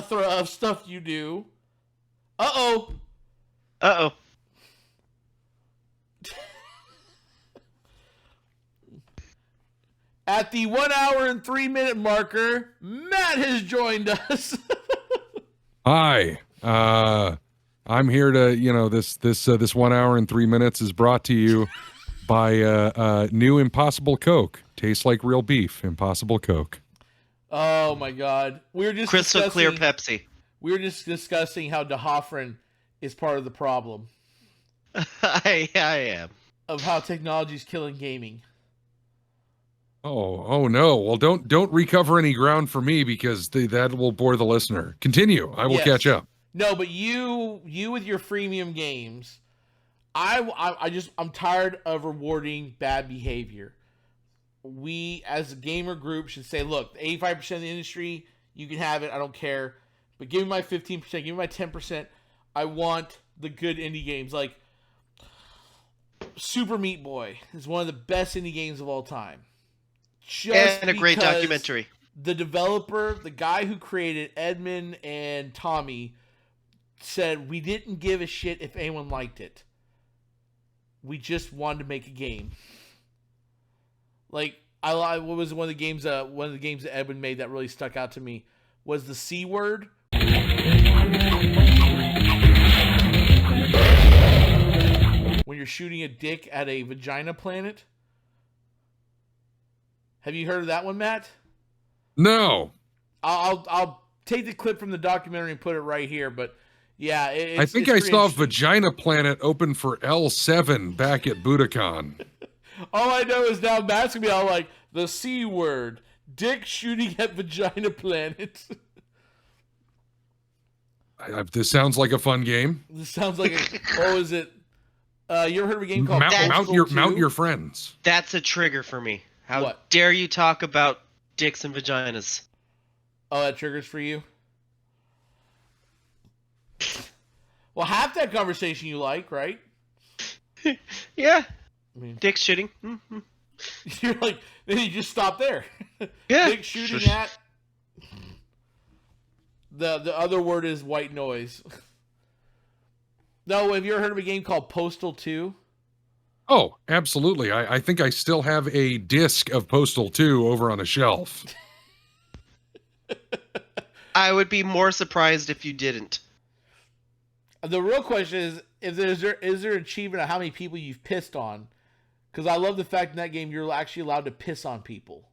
plethora of stuff you do. Uh-oh. Uh-oh. At the 1 hour and 3 minute marker, Matt has joined us. Hi. I'm here to, this 1 hour and 3 minutes is brought to you by new Impossible Coke. Tastes like real beef. Impossible Coke. Oh my God. We were just Crystal clear Pepsi. We were just discussing how DeHoffrin is part of the problem I am. of how technology is killing gaming. Oh no. Well, don't recover any ground for me because that will bore the listener. Continue. I will catch up. No, but you with your freemium games, I'm tired of rewarding bad behavior. We as a gamer group should say, look, 85% of the industry, you can have it, I don't care. But give me my 15%, give me my 10%. I want the good indie games. Like Super Meat Boy is one of the best indie games of all time. And a great documentary. The developer, the guy who created Edmund and Tommy, said we didn't give a shit if anyone liked it. We just wanted to make a game. Like what was one of the games that Edmund made that really stuck out to me was the C word. When you're shooting a dick at a vagina planet. Have you heard of that one, Matt? No. I'll take the clip from the documentary and put it right here, but yeah, I think I saw Vagina Planet open for L7 back at Budokan. All I know is now Matt's gonna be all like the C word, dick shooting at Vagina Planet. This sounds like a fun game. This sounds like what was it? You ever heard of a game called Mount your friends? That's a trigger for me. How dare you talk about dicks and vaginas? Oh, that triggers for you? Well, half that conversation you like, right? Yeah. I mean, dick shooting. Mm-hmm. You're like, then you just stop there. Yeah. Dick shooting at. The other word is white noise. No, have you ever heard of a game called Postal 2? Oh, absolutely. I think I still have a disc of Postal 2 over on a shelf. I would be more surprised if you didn't. The real question is, is there an achievement of how many people you've pissed on? Because I love the fact in that game you're actually allowed to piss on people.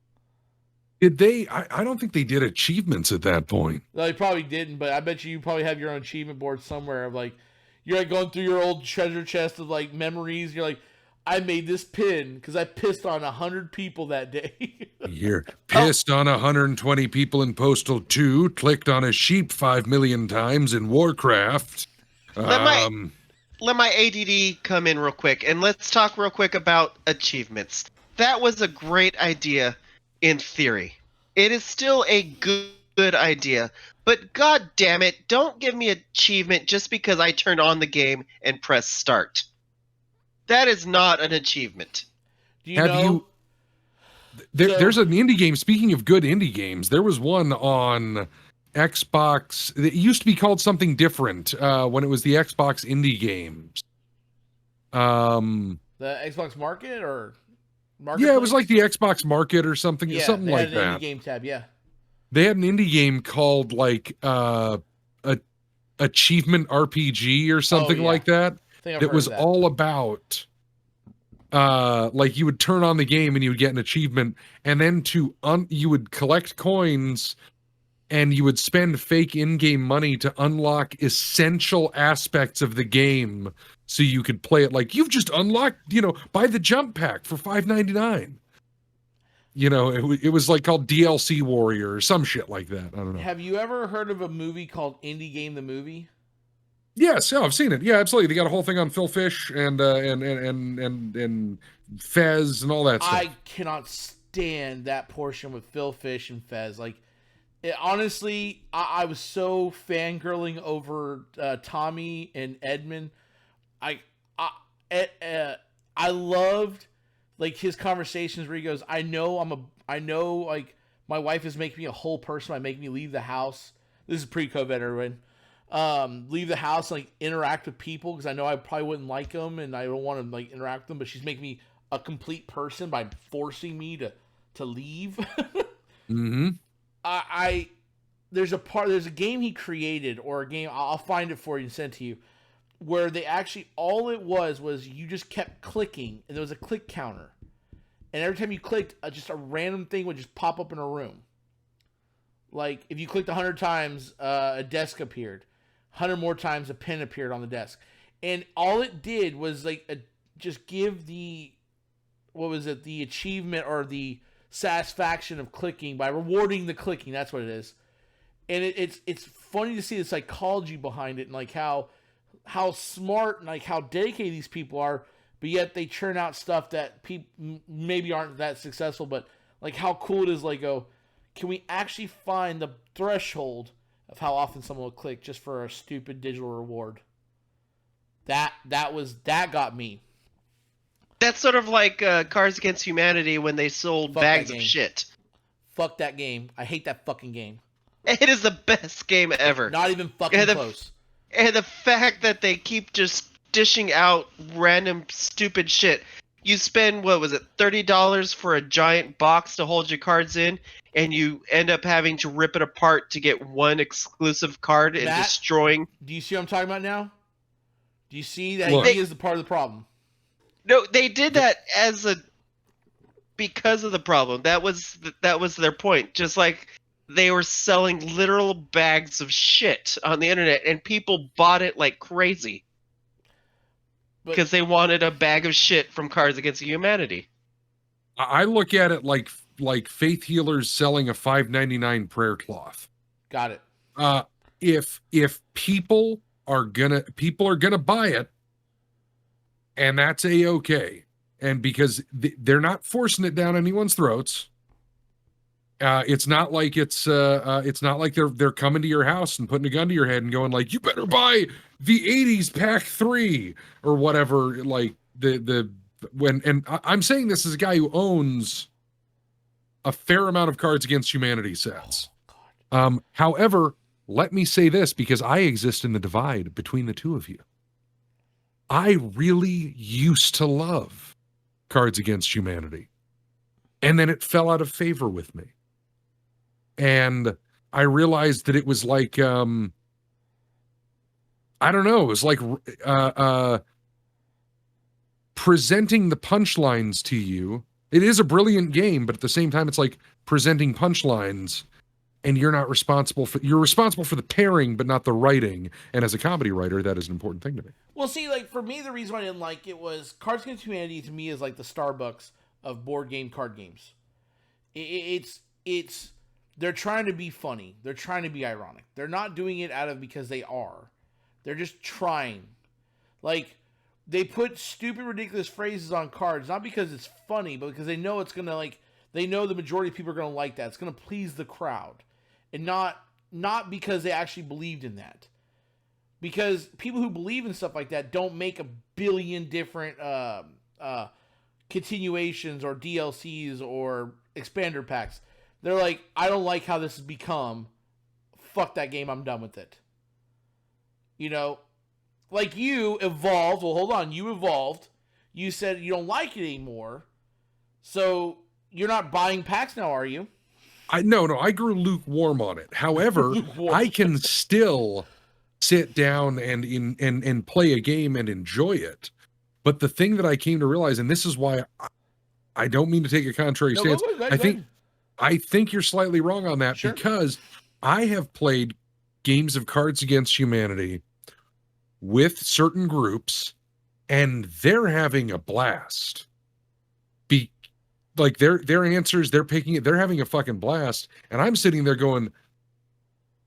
Did they? I don't think they did achievements at that point. No, they probably didn't, but I bet you probably have your own achievement board somewhere of like, you're like going through your old treasure chest of like memories. You're like, I made this pin because I pissed on 100 people that day. Here, pissed on 120 people in Postal 2, clicked on a sheep 5 million times in Warcraft. Let my ADD come in real quick, and let's talk real quick about achievements. That was a great idea in theory. It is still a good idea, but god damn it, don't give me an achievement just because I turned on the game and pressed start. That is not an achievement. There's an indie game, speaking of good indie games, there was one on Xbox. It used to be called something different when it was the Xbox indie games. The Xbox Market or Marketplace? Yeah, it was like the Xbox Market or something, something like that. Indie game tab, yeah. They had an indie game called like Achievement RPG or something like that. It was all about like you would turn on the game and you would get an achievement, and then you would collect coins and you would spend fake in-game money to unlock essential aspects of the game so you could play it. Like, you've just unlocked, buy the jump pack for $5.99. It was like called DLC Warrior or some shit like that. I don't know. Have you ever heard of a movie called Indie Game the Movie? Yes, yeah, I've seen it. Yeah, absolutely. They got a whole thing on Phil Fish and Fez and all that stuff. I cannot stand that portion with Phil Fish and Fez. Like, honestly, I was so fangirling over Tommy and Edmund. I loved like his conversations where he goes, I know like my wife is making me a whole person by making me leave the house. This is pre-COVID, everyone. Leave the house, like interact with people because I know I probably wouldn't like them and I don't want to like interact with them. But she's making me a complete person by forcing me to leave. Mm-hmm. There's a game he created or a game I'll find it for you and send it to you where they actually all it was you just kept clicking and there was a click counter, and every time you clicked, just a random thing would just pop up in a room. Like if you clicked 100 times, a desk appeared. 100 more times, a pen appeared on the desk, and all it did was like just give the achievement or the satisfaction of clicking by rewarding the clicking. That's what it is, and it's funny to see the psychology behind it and like how smart and like how dedicated these people are, but yet they churn out stuff that people maybe aren't that successful. But like how cool it is, like can we actually find the threshold of how often someone will click just for a stupid digital reward? That got me. That's sort of like Cards Against Humanity when they sold bags of shit. Fuck that game. I hate that fucking game. It is the best game ever. Not even fucking close. And the fact that they keep just dishing out random stupid shit. You spend, what was it, $30 for a giant box to hold your cards in, and you end up having to rip it apart to get one exclusive card and destroying. Do you see what I'm talking about now? Do you see that he is the part of the problem? No, they did that because of the problem. That was their point. Just like they were selling literal bags of shit on the internet, and people bought it like crazy because they wanted a bag of shit from Cards Against Humanity. I look at it like faith healers selling a $5.99 prayer cloth. Got it. If people are gonna buy it, and that's a-okay, and because they're not forcing it down anyone's throats. It's not like they're coming to your house and putting a gun to your head and going like, you better buy the 80s pack 3 or whatever. Like I'm saying this as a guy who owns a fair amount of Cards Against Humanity sets. However, let me say this because I exist in the divide between the two of you. I really used to love Cards Against Humanity, and then it fell out of favor with me. And I realized that it was like, I don't know, it was like presenting the punchlines to you. It is a brilliant game, but at the same time, it's like presenting punchlines, and you're responsible for the pairing, but not the writing. And as a comedy writer, that is an important thing to me. Well, see, like for me, the reason why I didn't like it was Cards Against Humanity to me is like the Starbucks of board game card games. It's they're trying to be funny. They're trying to be ironic. They're not doing it because they are. They're just trying. Like, they put stupid, ridiculous phrases on cards, not because it's funny, but because they know it's going to, like, they know the majority of people are going to like that. It's going to please the crowd. And not because they actually believed in that. Because people who believe in stuff like that don't make a billion different continuations or DLCs or expander packs. They're like, I don't like how this has become. Fuck that game, I'm done with it. You know? Like you evolved. Well, hold on. You evolved. You said you don't like it anymore. So you're not buying packs now, are you? No, I grew lukewarm on it. However, I can still sit down and play a game and enjoy it. But the thing that I came to realize, and this is why I don't mean to take a contrary stance. Go ahead. I think you're slightly wrong on that, because I have played games of Cards Against Humanity with certain groups, and they're having a blast. Like their answers, they're picking it, they're having a fucking blast, and I'm sitting there going,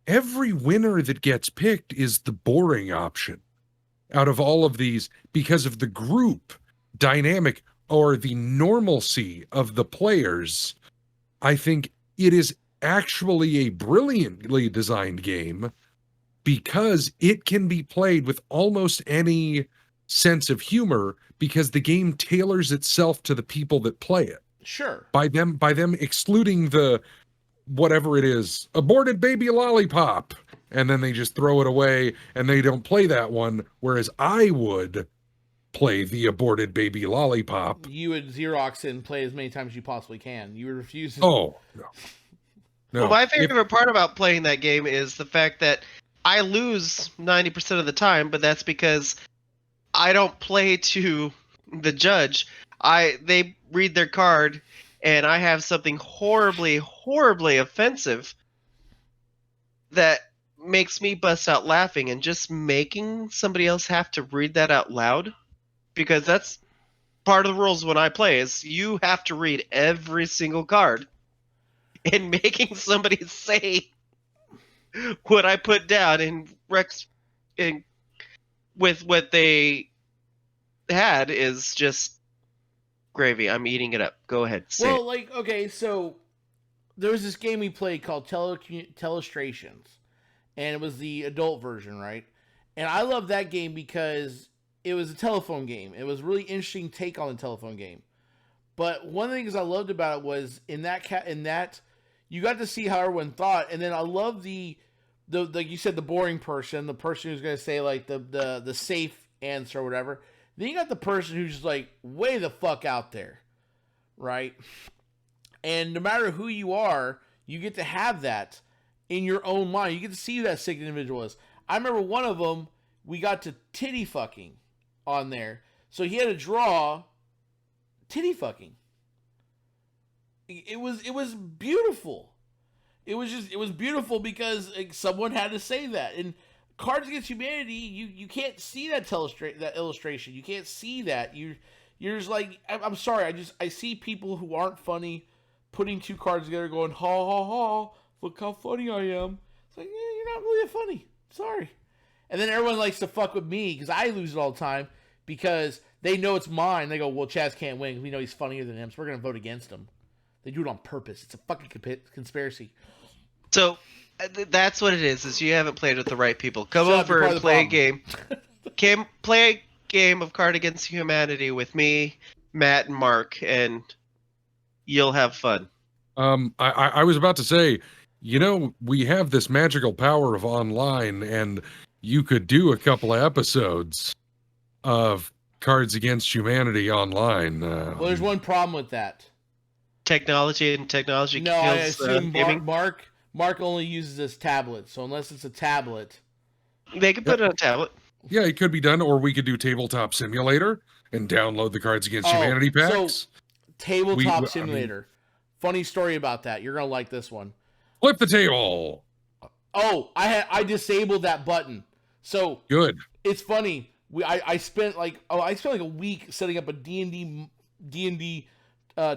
every winner that gets picked is the boring option out of all of these because of the group dynamic or the normalcy of the players. I think it is actually a brilliantly designed game because it can be played with almost any sense of humor because the game tailors itself to the people that play it. Sure. By them excluding the whatever it is, aborted baby lollipop and then they just throw it away and they don't play that one, whereas I would play the aborted baby lollipop. You would Xerox it and play as many times as you possibly can. You would refuse. Oh, no. Well, my favorite part about playing that game is the fact that I lose 90% of the time, but that's because I don't play to the judge. They read their card, and I have something horribly, horribly offensive that makes me bust out laughing, and just making somebody else have to read that out loud, because that's part of the rules when I play, is you have to read every single card, and making somebody say what I put down with what they had is just gravy. I'm eating it up. Go ahead. Well, like, okay, so there was this game we played called Telestrations, and it was the adult version, right? And I love that game because it was a telephone game. It was a really interesting take on the telephone game. But one of the things I loved about it was in that you got to see how everyone thought, and then I love the like you said, the boring person, the person who's going to say like the safe answer or whatever. Then you got the person who's just like way the fuck out there, right? And no matter who you are, you get to have that in your own mind. You get to see who that sick individual is. I remember one of them, we got to titty fucking on there. So he had to draw titty fucking. It was beautiful. It was beautiful because like, someone had to say that. And Cards Against Humanity, you can't see that illustration. You can't see that. You're just like, I'm sorry. I see people who aren't funny putting two cards together, going ha ha ha. Look how funny I am. It's like, yeah, you're not really that funny. Sorry. And then everyone likes to fuck with me because I lose it all the time because they know it's mine. They go, well, Chaz can't win because we know he's funnier than him, so we're gonna vote against him. They do it on purpose. It's a fucking conspiracy. So that's what it is you haven't played with the right people. Come over and play a game. Play a game of Card Against Humanity with me, Matt, and Mark, and you'll have fun. I was about to say, we have this magical power of online, and you could do a couple of episodes of Cards Against Humanity online. Well, there's one problem with that. Technology no, kills I assume gaming. Mark only uses this tablet, so unless it's a tablet, they could put it on a tablet. Yeah, it could be done, or we could do Tabletop Simulator and download the Cards Against Humanity packs. So, Tabletop Simulator. Funny story about that. You're gonna like this one. Flip the table. Oh, I disabled that button. So good. It's funny. I spent like a week setting up a D&D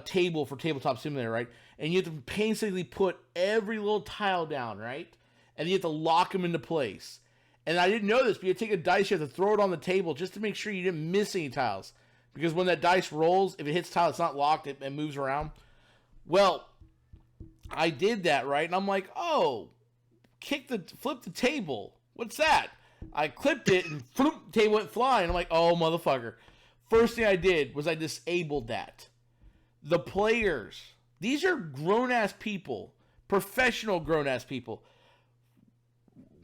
table for Tabletop Simulator, right? And you have to painstakingly put every little tile down, right? And you have to lock them into place. And I didn't know this, but you take a dice, you have to throw it on the table just to make sure you didn't miss any tiles. Because when that dice rolls, if it hits tile, it's not locked, it moves around. Well, I did that, right? And I'm like, oh, flip the table. What's that? I clipped it and the table went flying. I'm like, oh, motherfucker. First thing I did was I disabled that. The players, these are grown-ass people, professional grown-ass people.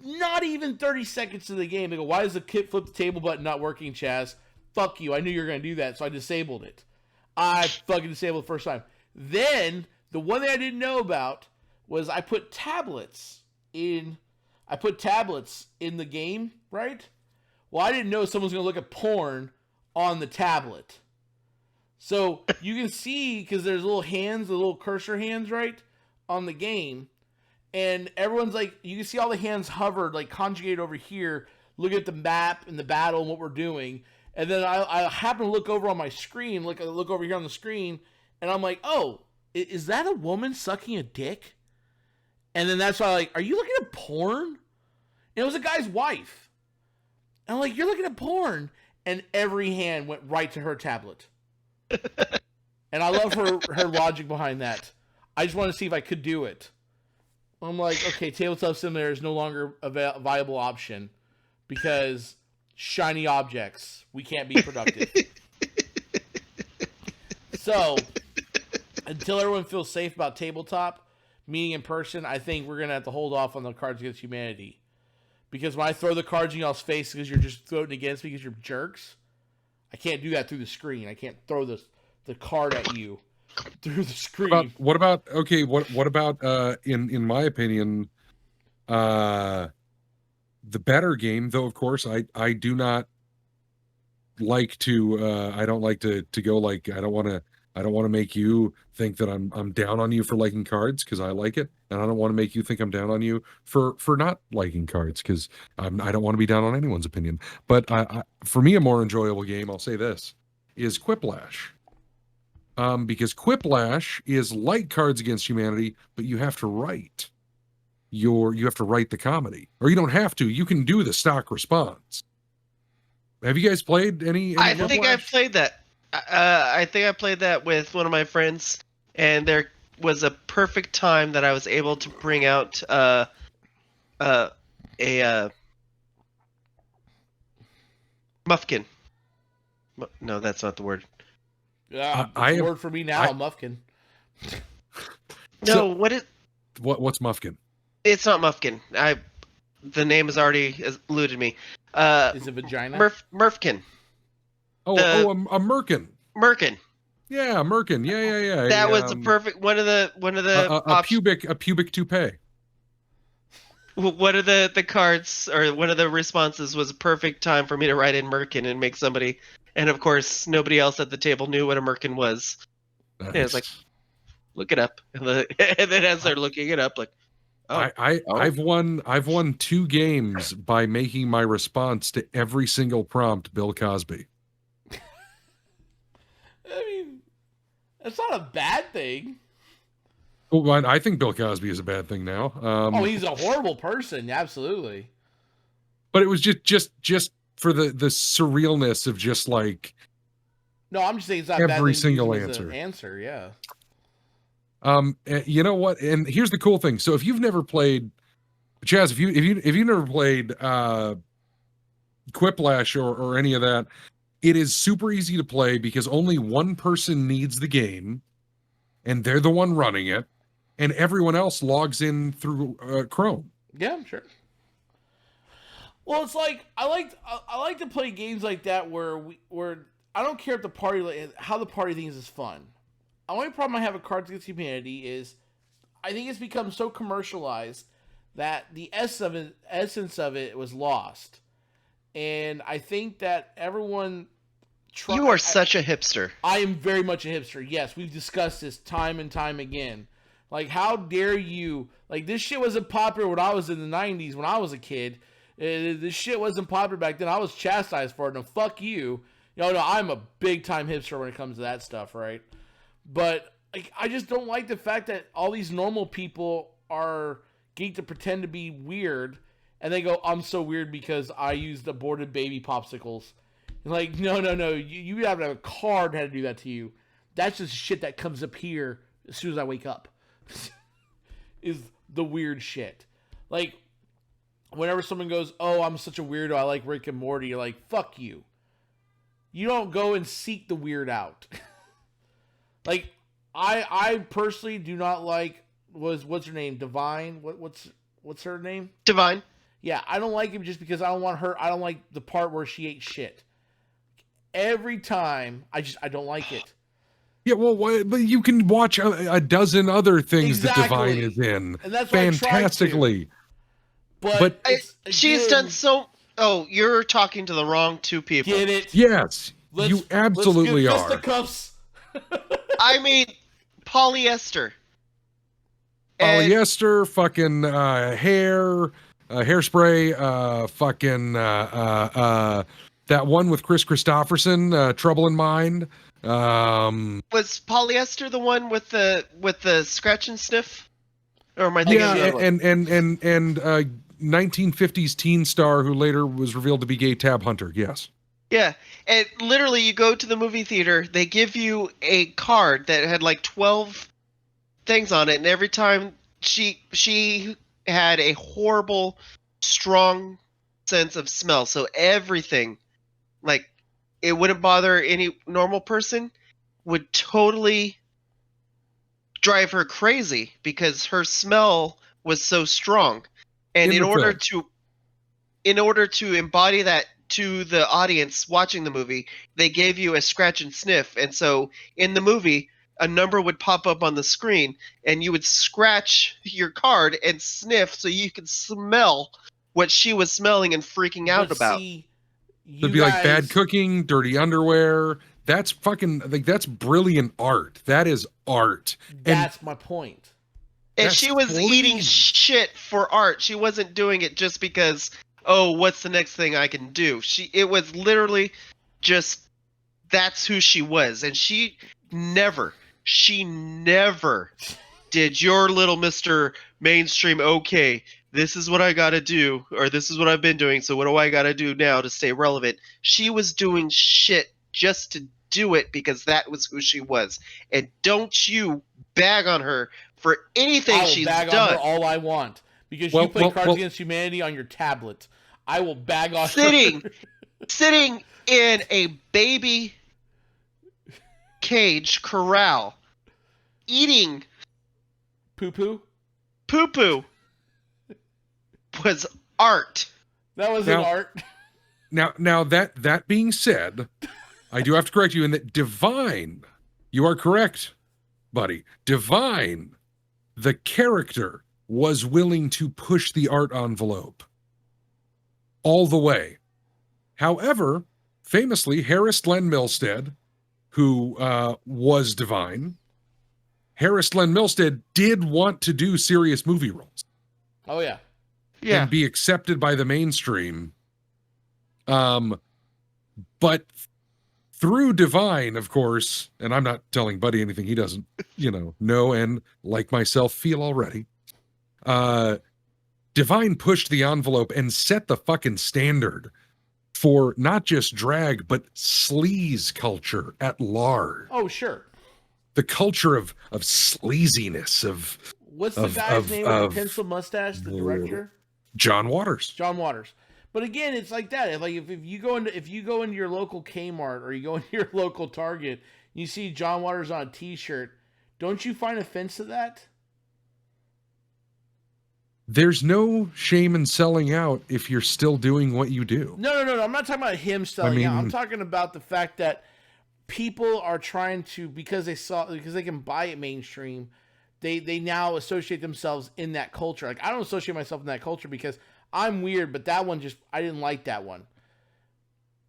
Not even 30 seconds to the game, they go, why is the flip the table button not working, Chaz? Fuck you, I knew you were going to do that, so I disabled it. I fucking disabled it the first time. Then, the one thing I didn't know about was I put tablets in the game, right? Well, I didn't know someone was going to look at porn on the tablet. So you can see, because there's little hands, the little cursor hands, right, on the game. And everyone's like, you can see all the hands hovered, like conjugate over here, looking at the map and the battle and what we're doing. And then I happen to look over on my screen, look over here on the screen, and I'm like, oh, is that a woman sucking a dick? And then that's why I'm like, are you looking at porn? And it was a guy's wife. And I'm like, you're looking at porn? And every hand went right to her tablet. And I love her logic behind that. I just want to see if I could do it. I'm like, okay, Tabletop Simulator is no longer a viable option because shiny objects. We can't be productive. So, until everyone feels safe about tabletop, meeting in person, I think we're going to have to hold off on the Cards Against Humanity. Because when I throw the cards in y'all's face because you're just throwing against me because you're jerks, I can't do that through the screen. I can't throw the card at you through the screen. What about in my opinion, the better game, though, of course, I do not like to I don't like to go like I don't want to make you think that I'm down on you for liking cards because I like it, and I don't want to make you think I'm down on you for not liking cards because I don't want to be down on anyone's opinion. But for me, a more enjoyable game, I'll say this, is Quiplash. Because Quiplash is like Cards Against Humanity, but you have to write the comedy, or you don't have to. You can do the stock response. Have you guys played any I think I've played that. I think I played that with one of my friends, and there was a perfect time that I was able to bring out a muffkin. No, that's not the word. Yeah, it's a word for me now, muffkin. No, what's muffkin? It's not muffkin. The name has already eluded me. Is it vagina? Murfkin. A merkin. Merkin. Yeah, merkin. Yeah. That was the perfect one of the a pubic toupee. One of the cards or one of the responses was a perfect time for me to write in merkin and make somebody. And of course, nobody else at the table knew what a merkin was. Nice. And it's like, look it up, and then as they're looking it up, like, I've won 2 games by making my response to every single prompt Bill Cosby. I mean, that's not a bad thing. Well, I think Bill Cosby is a bad thing now. He's a horrible person, absolutely. But it was just for the surrealness of just like. No, I'm just saying it's not every bad single answer. Yeah. You know what? And here's the cool thing. So if you've never played, Chaz, if you've never played Quiplash or any of that, it is super easy to play because only one person needs the game, and they're the one running it, and everyone else logs in through Chrome. Yeah, I'm sure. Well, it's like I like to play games like that where I don't care if the party how the party thinks is fun. The only problem I have with Cards Against Humanity is I think it's become so commercialized that the essence of it was lost. And I think that everyone... You are such a hipster. I am very much a hipster. Yes, we've discussed this time and time again. Like, how dare you... Like, this shit wasn't popular when I was in the 90s, when I was a kid. This shit wasn't popular back then. I was chastised for it. No, fuck you. No, I'm a big-time hipster when it comes to that stuff, right? But like, I just don't like the fact that all these normal people are getting to pretend to be weird, and they go, "I'm so weird because I used aborted baby popsicles." And like, no, you have to have a card how to do that to you. That's just shit that comes up here as soon as I wake up. Is the weird shit. Like, whenever someone goes, "Oh, I'm such a weirdo, I like Rick and Morty," you're like, "Fuck you." You don't go and seek the weird out. Like, I personally do not like what's her name? Divine? What's her name? Divine. Yeah, I don't like him just because I don't want her. I don't like the part where she ate shit. Every time, I don't like it. Yeah, well, but you can watch a dozen other things exactly. that Divine is in, and that's fantastically. But she's done so. Oh, you're talking to the wrong 2 people. Get it? Yes, you absolutely let's are. Fisticuffs. I mean, polyester. Polyester, fucking hair, hairspray, fucking that one with Chris Christopherson, Trouble in Mind. Was polyester the one with the scratch and sniff? Or am I thinking? Yeah, and 1950s teen star who later was revealed to be gay, Tab Hunter. Yes. Yeah, and literally you go to the movie theater, they give you a card that had like 12 things on it, and every time she had a horrible, strong sense of smell, so everything, like, it wouldn't bother any normal person, would totally drive her crazy because her smell was so strong. And in order to... in order to embody that to the audience watching the movie, they gave you a scratch and sniff. And so in the movie, a number would pop up on the screen, and you would scratch your card and sniff so you could smell what she was smelling and freaking out But about. see, It'd be like bad cooking, dirty underwear. That's fucking, like, that's brilliant art. That is art. That's my point. And she was eating shit for art. She wasn't doing it just because, oh, what's the next thing I can do? It was literally just, that's who she was. And she never did your little Mr. Mainstream, okay, this is what I gotta do, or this is what I've been doing, so what do I gotta do now to stay relevant? She was doing shit just to do it because that was who she was. And don't you bag on her for anything she's done. I will bag on her all I want. Because you play Cards Against Humanity on your tablet. I will bag on her. Sitting in a baby cage corral, eating poo-poo was art. That was an art. Now that being said, I do have to correct you in that Divine, you are correct, buddy. Divine, the character, was willing to push the art envelope all the way. However, famously, Harris Len Milstead, who was Divine, Harris Len Milstead did want to do serious movie roles. Oh, yeah. Yeah. And be accepted by the mainstream. But through Divine, of course, and I'm not telling Buddy anything he doesn't, know and, like myself, feel already. Divine pushed the envelope and set the fucking standard for not just drag, but sleaze culture at large. Oh, sure. The culture of sleaziness, of... What's the guy's name with the pencil mustache, the director? John Waters. John Waters. But again, it's like that. Like if you go into your local Kmart or you go into your local Target, you see John Waters on a T-shirt, don't you find offense to that? There's no shame in selling out if you're still doing what you do. No. I'm not talking about him selling out. I'm talking about the fact that people are trying to, because they can buy it mainstream, they now associate themselves in that culture. Like I don't associate myself in that culture because I'm weird, but that one I didn't like that one.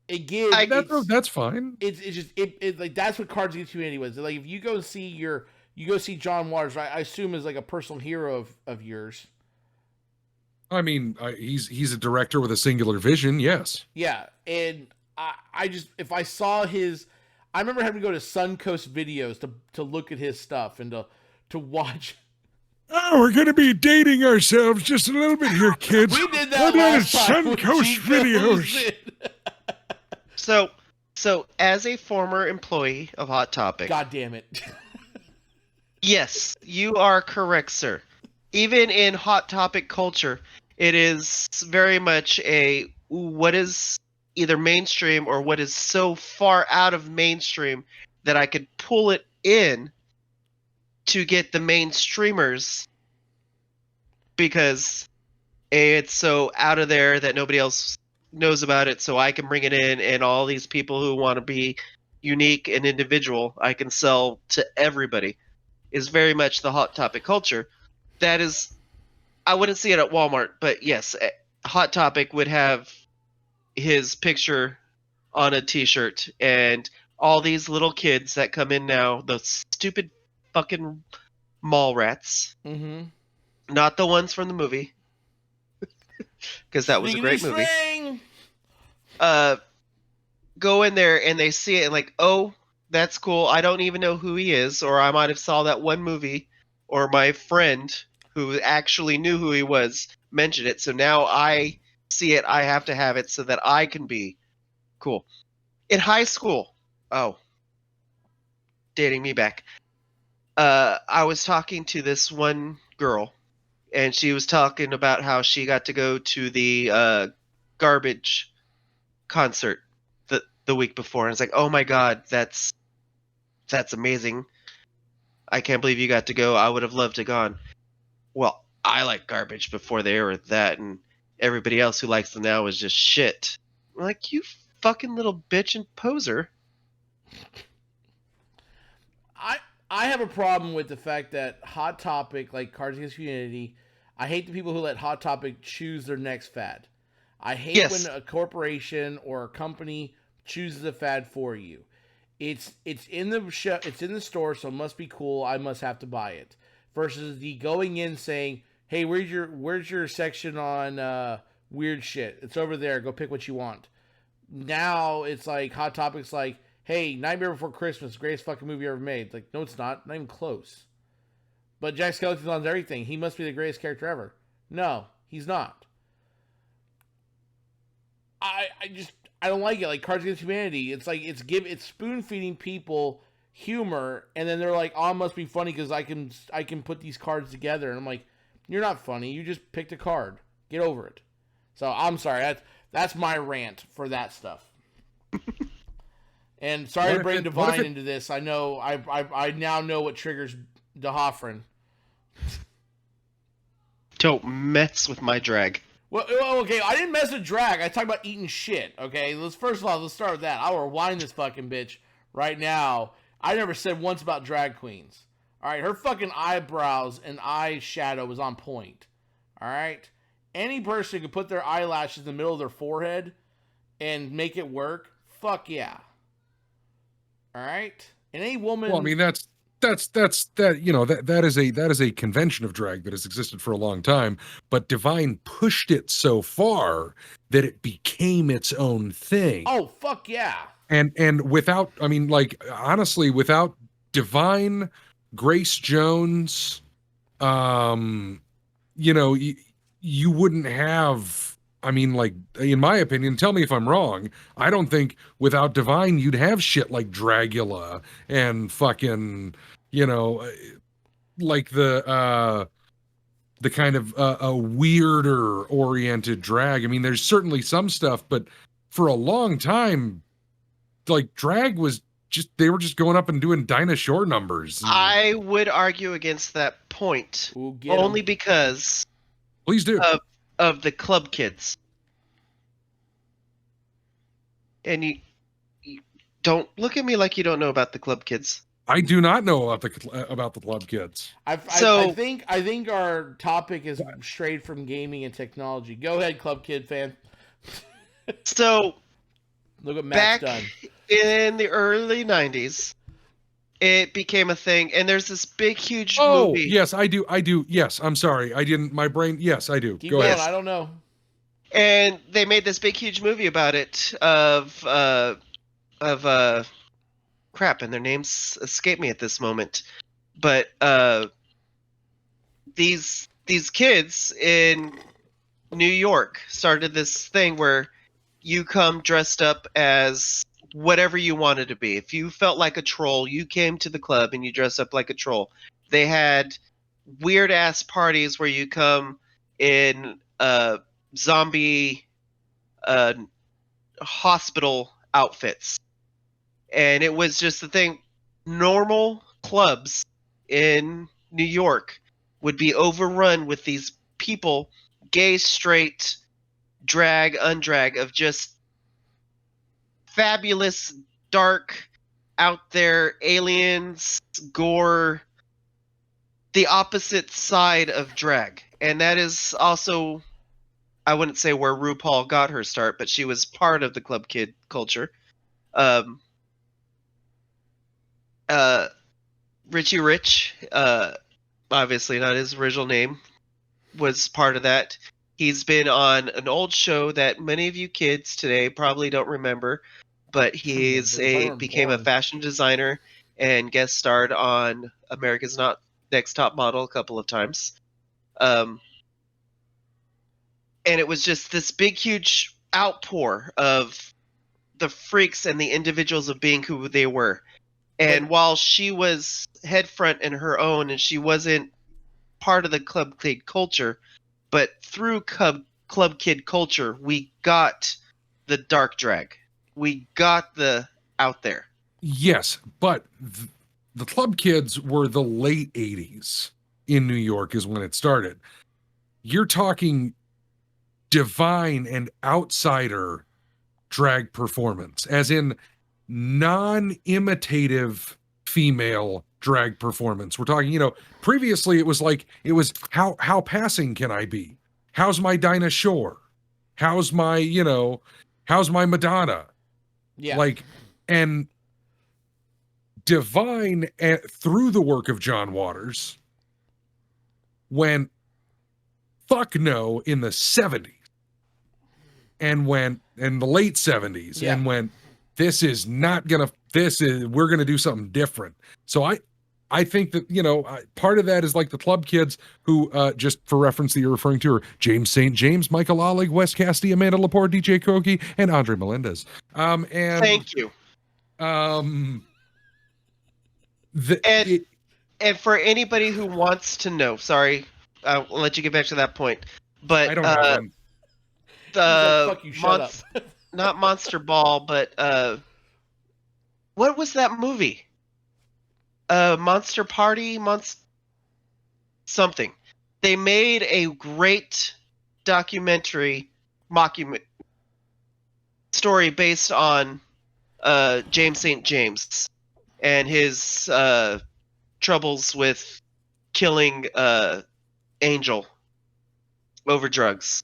That's fine. It's just like that's what Cards Against Humanity was. Like if you go see John Waters, right? I assume is like a personal hero of yours. I mean, he's a director with a singular vision. Yes. Yeah, and I just if I saw his, I remember having to go to Suncoast Videos to look at his stuff and to watch. Oh, we're going to be dating ourselves just a little bit here, kids. We did that last time. Suncoast Videos. So as a former employee of Hot Topic. God damn it. Yes, you are correct, sir. Even in Hot Topic culture, it is very much what is either mainstream or what is so far out of mainstream that I could pull it in to get the mainstreamers because it's so out of there that nobody else knows about it, so I can bring it in, and all these people who want to be unique and individual, I can sell to everybody, is very much the Hot Topic culture. That is, I wouldn't see it at Walmart, but yes, Hot Topic would have his picture on a t-shirt, and all these little kids that come in now, those stupid fucking mall rats. Mm-hmm. Not the ones from the movie. Because that was a great movie. Go in there and they see it and like, oh, that's cool. I don't even know who he is, or I might have saw that one movie, or my friend who actually knew who he was mentioned it. So now I see it. I have to have it so that I can be cool. In high school, dating me back. I was talking to this one girl, and she was talking about how she got to go to the Garbage concert the week before. And it's like, oh my god, that's amazing. I can't believe you got to go. I would have loved to gone. Well, I like Garbage before they were that, and everybody else who likes them now is just shit. I'm like, you fucking little bitch and poser. I have a problem with the fact that Hot Topic, like Cards Against Humanity, I hate the people who let Hot Topic choose their next fad. I hate when a corporation or a company chooses a fad for you. It's in the show, it's in the store, so it must be cool. I must have to buy it. Versus the going in saying, "Hey, where's your section on weird shit? It's over there. Go pick what you want." Now it's like Hot Topic's like, "Hey, Nightmare Before Christmas, greatest fucking movie ever made." Like, no, it's not even close. But Jack Skellington's on everything. He must be the greatest character ever. No, he's not. I don't like it. Like Cards Against Humanity, it's like it's spoon feeding people humor, and then they're like, "Oh, it must be funny because I can put these cards together." And I'm like, "You're not funny. You just picked a card. Get over it." So I'm sorry. That's my rant for that stuff. And sorry to bring Divine into this. I know I now know what triggers DeHoffrin. Don't mess with my drag. Well, okay, I didn't mess with drag. I talked about eating shit, okay? First of all, let's start with that. I'll rewind this fucking bitch right now. I never said once about drag queens. All right, her fucking eyebrows and eyeshadow was on point. All right? Any person could put their eyelashes in the middle of their forehead and make it work. Fuck yeah. All right? And any woman... Well, I mean, that is a convention of drag that has existed for a long time, but Divine pushed it so far that it became its own thing. Oh, fuck yeah. And without, I mean, like, honestly, without Divine, Grace Jones, you wouldn't have, I mean, like, in my opinion, tell me if I'm wrong, I don't think without Divine you'd have shit like Dragula and fucking, like the kind of a weirder oriented drag. I mean, there's certainly some stuff, but for a long time, like, drag was they were just going up and doing Dinah Shore numbers. I would argue against that point, only because please do of the club kids. And you don't look at me like you don't know about the club kids. I do not know about the club kids. I think our topic is straight from gaming and technology. Go ahead, club kid fan. So look what Matt's done. In the early 90s, it became a thing, and there's this big, huge movie. Oh, yes, I do. Yes, I'm sorry. I didn't, my brain, yes, I do. Go ahead. I don't know. And they made this big, huge movie about it of crap, and their names escape me at this moment. But these kids in New York started this thing where you come dressed up as whatever you wanted to be. If you felt like a troll, you came to the club and you dressed up like a troll. They had weird ass parties where you come in zombie hospital outfits. And it was just the thing. Normal clubs in New York would be overrun with these people, gay, straight, drag, undrag, of just fabulous, dark, out there aliens, gore, the opposite side of drag. And that is also, I wouldn't say where RuPaul got her start, but she was part of the club kid culture. Richie Rich, obviously not his original name, was part of that. He's been on an old show that many of you kids today probably don't remember, but became a fashion designer and guest starred on America's Next Top Model a couple of times. And it was just this big, huge outpour of the freaks and the individuals of being who they were. And while she was head front in her own, and she wasn't part of the club kid culture, but through club kid culture, we got the dark drag. We got the out there. Yes, but the club kids were the late 80s in New York is when it started. You're talking divine and outsider drag performance, as in non-imitative female drag performance. We're talking, previously it was how passing can I be? How's my Dinah Shore? How's my Madonna? Yeah. And Divine, through the work of John Waters, went fuck no in the 70s and went in the late 70s and went, we're gonna do something different. So I think that, part of that is like the club kids who, just for reference that you're referring to, are James St. James, Michael Oleg, Wes Cassidy, Amanda Lepore, DJ Koki, and Andre Melendez. And thank you. And for anybody who wants to know, sorry, I'll let you get back to that point. But I don't know. Fuck you, shut up. Not Monster Ball, but what was that movie? Monster Party, something. They made a great documentary story based on James St. James and his troubles with killing Angel over drugs.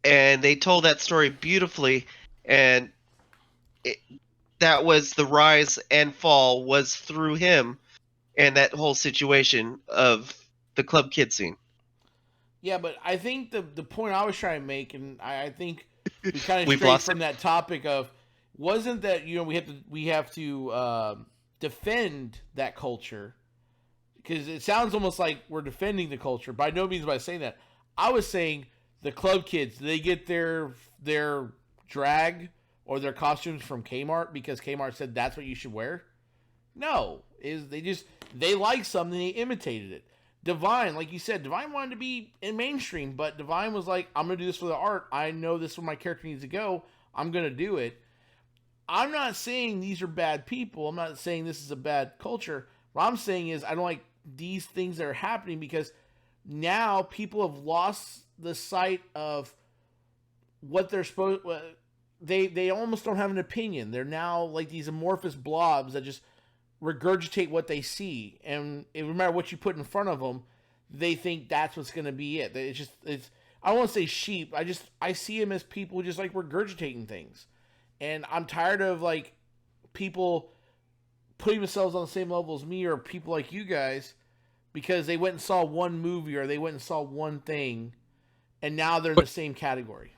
And they told that story beautifully, and that was the rise and fall was through him and that whole situation of the club kid scene. Yeah, but I think the point I was trying to make, and I think we kind of strayed from that topic of, wasn't that we have to defend that culture, because it sounds almost like we're defending the culture. By no means by saying that. I was saying the club kids, they get their drag or their costumes from Kmart because Kmart said that's what you should wear. No, they liked something, they imitated it. Divine, like you said, Divine wanted to be in mainstream, but Divine was like, I'm gonna do this for the art. I know this is where my character needs to go. I'm gonna do it. I'm not saying these are bad people. I'm not saying this is a bad culture. What I'm saying is I don't like these things that are happening because now people have lost the sight of what they're supposed. They almost don't have an opinion. They're now like these amorphous blobs that just regurgitate what they see, and no matter what you put in front of them, they think that's what's going to be it. It's I don't want to say sheep. I see them as people just like regurgitating things, and I'm tired of like people putting themselves on the same level as me or people like you guys because they went and saw one movie or they went and saw one thing, and now they're in the same category.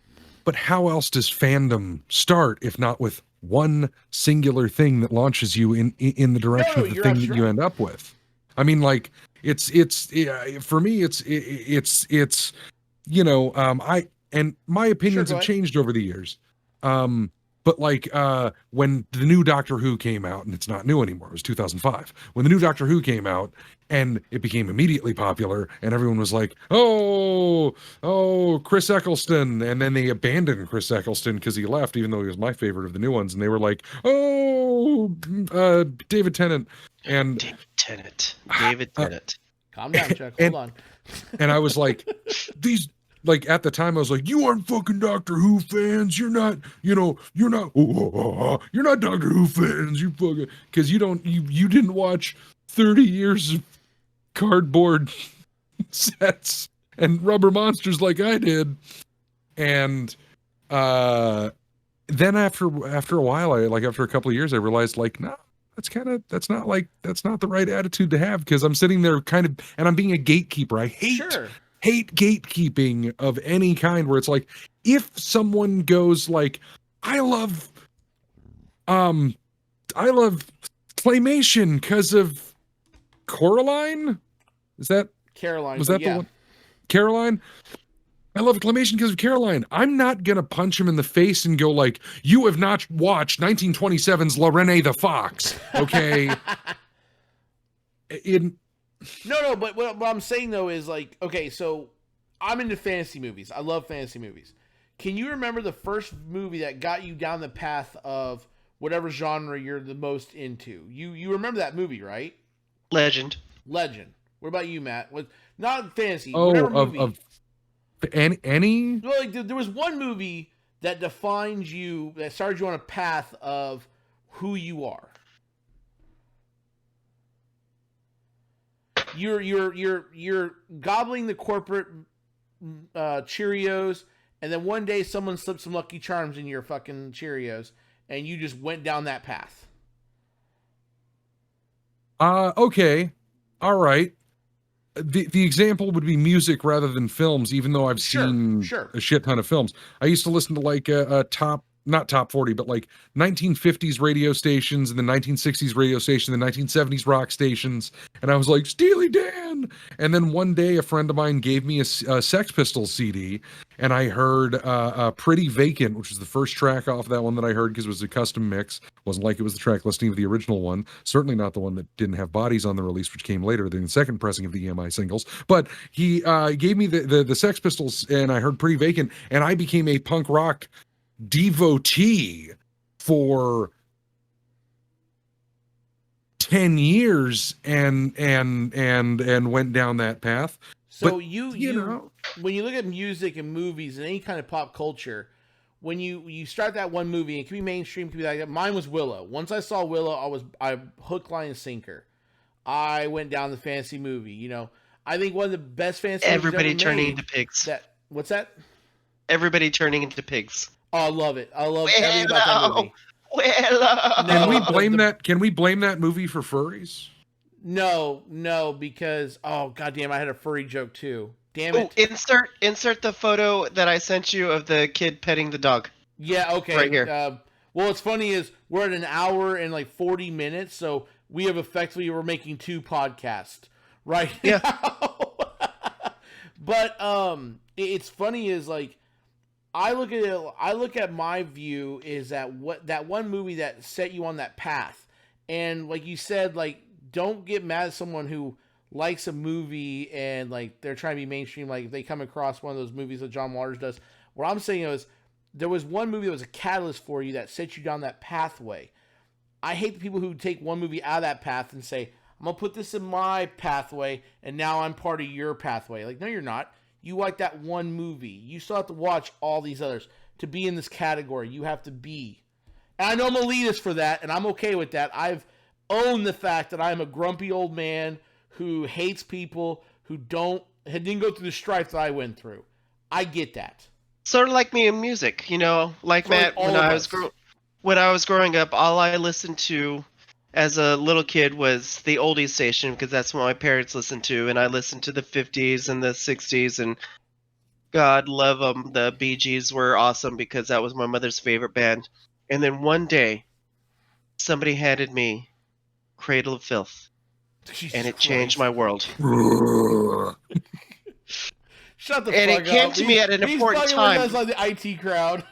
But how else does fandom start if not with one singular thing that launches you in the direction of the thing that you end up with? I mean, like it's for me, it's my opinions have changed over the years. But like when the new Doctor Who came out, and it's not new anymore, it was 2005. When the new Doctor Who came out and it became immediately popular and everyone was like, oh, Chris Eccleston. And then they abandoned Chris Eccleston because he left, even though he was my favorite of the new ones. And they were like, David Tennant. And David Tennant. Calm down, Chuck. Hold on. And I was like, like at the time I was like, you aren't fucking Doctor Who fans. You're not Doctor Who fans. You fucking, because you didn't watch 30 years of cardboard sets and rubber monsters like I did. And then after a while, after a couple of years, I realized like, no, that's not the right attitude to have, because I'm sitting there and I'm being a gatekeeper. I hate gatekeeping of any kind, where it's like, if someone goes like, I love claymation because of Coraline. Is that Caroline? Was that the one? Caroline? I love claymation because of Caroline. I'm not gonna punch him in the face and go like, you have not watched 1927's La Renee the Fox, okay? No, but what I'm saying though is like, okay, so I'm into fantasy movies. I love fantasy movies. Can you remember the first movie that got you down the path of whatever genre you're the most into? You remember that movie, right? Legend. What about you, Matt? Not fantasy. Whatever movie. Any? Well, like there was one movie that defines you, that started you on a path of who you are. You're gobbling the corporate Cheerios, and then one day someone slipped some Lucky Charms in your fucking Cheerios, and you just went down that path. Okay. All right. The example would be music rather than films, even though I've seen a shit ton of films. I used to listen to like a not top 40, but like 1950s radio stations and the 1960s radio station, the 1970s rock stations. And I was like, Steely Dan. And then one day a friend of mine gave me a Sex Pistols CD, and I heard Pretty Vacant, which was the first track off that one that I heard because it was a custom mix. Wasn't like it was the track listing of the original one. Certainly not the one that didn't have bodies on the release, which came later than the second pressing of the EMI singles. But he gave me the Sex Pistols, and I heard Pretty Vacant, and I became a punk rock devotee for 10 years and went down that path. So but, you know, when you look at music and movies and any kind of pop culture, when you start that one movie, it can be mainstream, it can be like that. Mine was Willow. Once I saw Willow, I hook, line, and sinker. I went down the fantasy movie. You know, I think one of the best fantasy everybody movies turning made, into pigs. What's that? Everybody turning into pigs. Oh, I love it. I love everything about that movie. Can we blame that movie for furries? No, because goddamn, I had a furry joke too. Damn it! Insert the photo that I sent you of the kid petting the dog. Yeah, okay. Right here. Well, what's funny is we're at an hour and like 40 minutes, so we're making 2 podcasts right now. But it's funny is like I look at it. I look at my view is that that one movie that set you on that path, and like you said, like don't get mad at someone who likes a movie and like they're trying to be mainstream. Like if they come across one of those movies that John Waters does. What I'm saying is there was one movie that was a catalyst for you that set you down that pathway. I hate the people who take one movie out of that path and say, I'm gonna put this in my pathway, and now I'm part of your pathway. Like, no, you're not. You like that one movie. You still have to watch all these others. To be in this category, you have to be. And I know I'm elitist for that, and I'm okay with that. I've owned the fact that I'm a grumpy old man who hates people who didn't go through the strife that I went through. I get that. Sort of like me in music, you know, like Matt, when I was growing up, all I listened to as a little kid was the oldies station because that's what my parents listened to, and I listened to the 50s and the 60s, and God love them, the Bee Gees were awesome because that was my mother's favorite band. And then one day, somebody handed me Cradle of Filth, and it changed my world. Shut the and fuck up. And it came to me at an important time. He's like the IT crowd.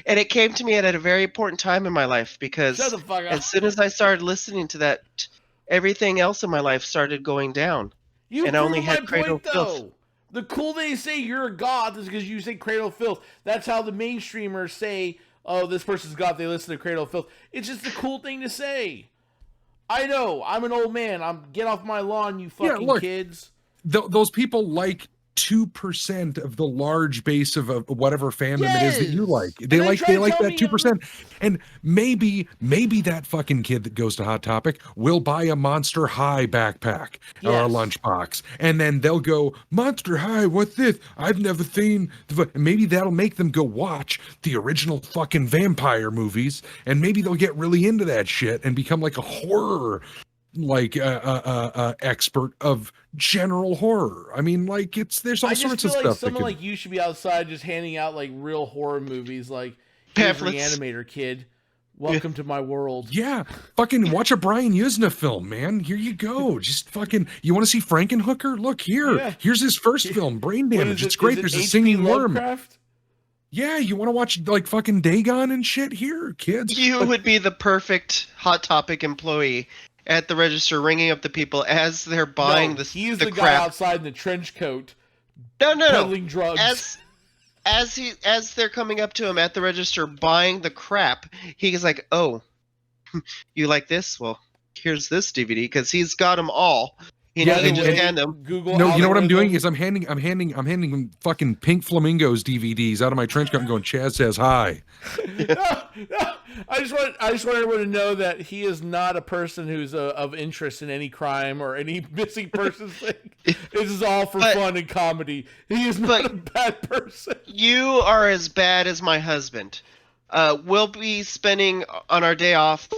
And it came to me at a very important time in my life because as soon as I started listening to that, everything else in my life started going down. And I only had Cradle of Filth. The cool thing to say you're a goth is because you say Cradle of Filth. That's how the mainstreamers say, oh, this person's goth, they listen to Cradle of Filth. It's just the cool thing to say. I know, I'm an old man. Get off my lawn, you fucking kids. Those people like 2% of the large base of whatever fandom it is that you like. They like that 2%. And maybe that fucking kid that goes to Hot Topic will buy a Monster High backpack or a lunchbox. And then they'll go, Monster High, what's this? I've never seen. Maybe that'll make them go watch the original fucking vampire movies. And maybe they'll get really into that shit and become like a horror expert of general horror. I mean, like there's all sorts of stuff. Someone like you should be outside just handing out like real horror movies, like here's Reanimator, kid. Welcome to my world. Yeah, fucking watch a Brian Yuzna film, man. Here you go. Just fucking. You want to see Frankenhooker? Look here. Yeah. Here's his first film, Brain Damage. It's great. There's a singing worm. Yeah, you want to watch like fucking Dagon and shit? Here, kids. You would be the perfect Hot Topic employee at the register, ringing up the people as they're buying he's the guy crap outside in the trench coat. No. Peddling drugs. As they're coming up to him at the register buying the crap, he's like, "Oh, you like this? Well, here's this DVD," because he's got them all. He can just hand them. Google. No, you know what I'm doing is I'm handing him fucking Pink Flamingos DVDs out of my trench coat and going, Chaz says hi. No, I just want everyone to know that he is not a person who's of interest in any crime or any missing persons thing. This is all for fun and comedy. He is not a bad person. You are as bad as my husband. We'll be spending on our day off.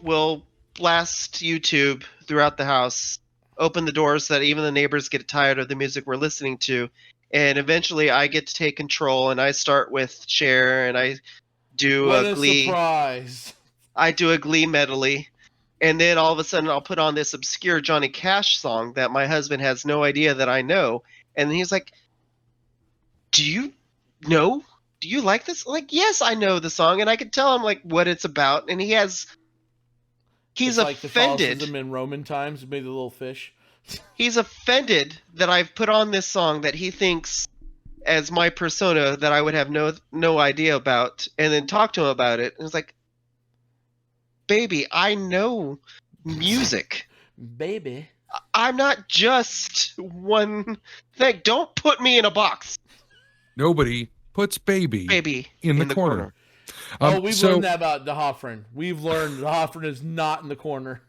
We'll blast YouTube throughout the house, open the doors so that even the neighbors get tired of the music we're listening to, and eventually I get to take control and I start with Cher and I do a Glee. Surprise! I do a Glee medley, and then all of a sudden I'll put on this obscure Johnny Cash song that my husband has no idea that I know, and he's like, "Do you know? Do you like this?" Like, yes, I know the song, and I can tell him like what it's about, and he's It's offended. Like Catholicism in Roman times, made the little fish. He's offended that I've put on this song that he thinks as my persona that I would have no idea about, and then talk to him about it. And it's like, baby, I know music. Baby. I'm not just one thing. Don't put me in a box. Nobody puts baby in the corner. We've learned that about the Hoffren. We've learned the Hoffren is not in the corner.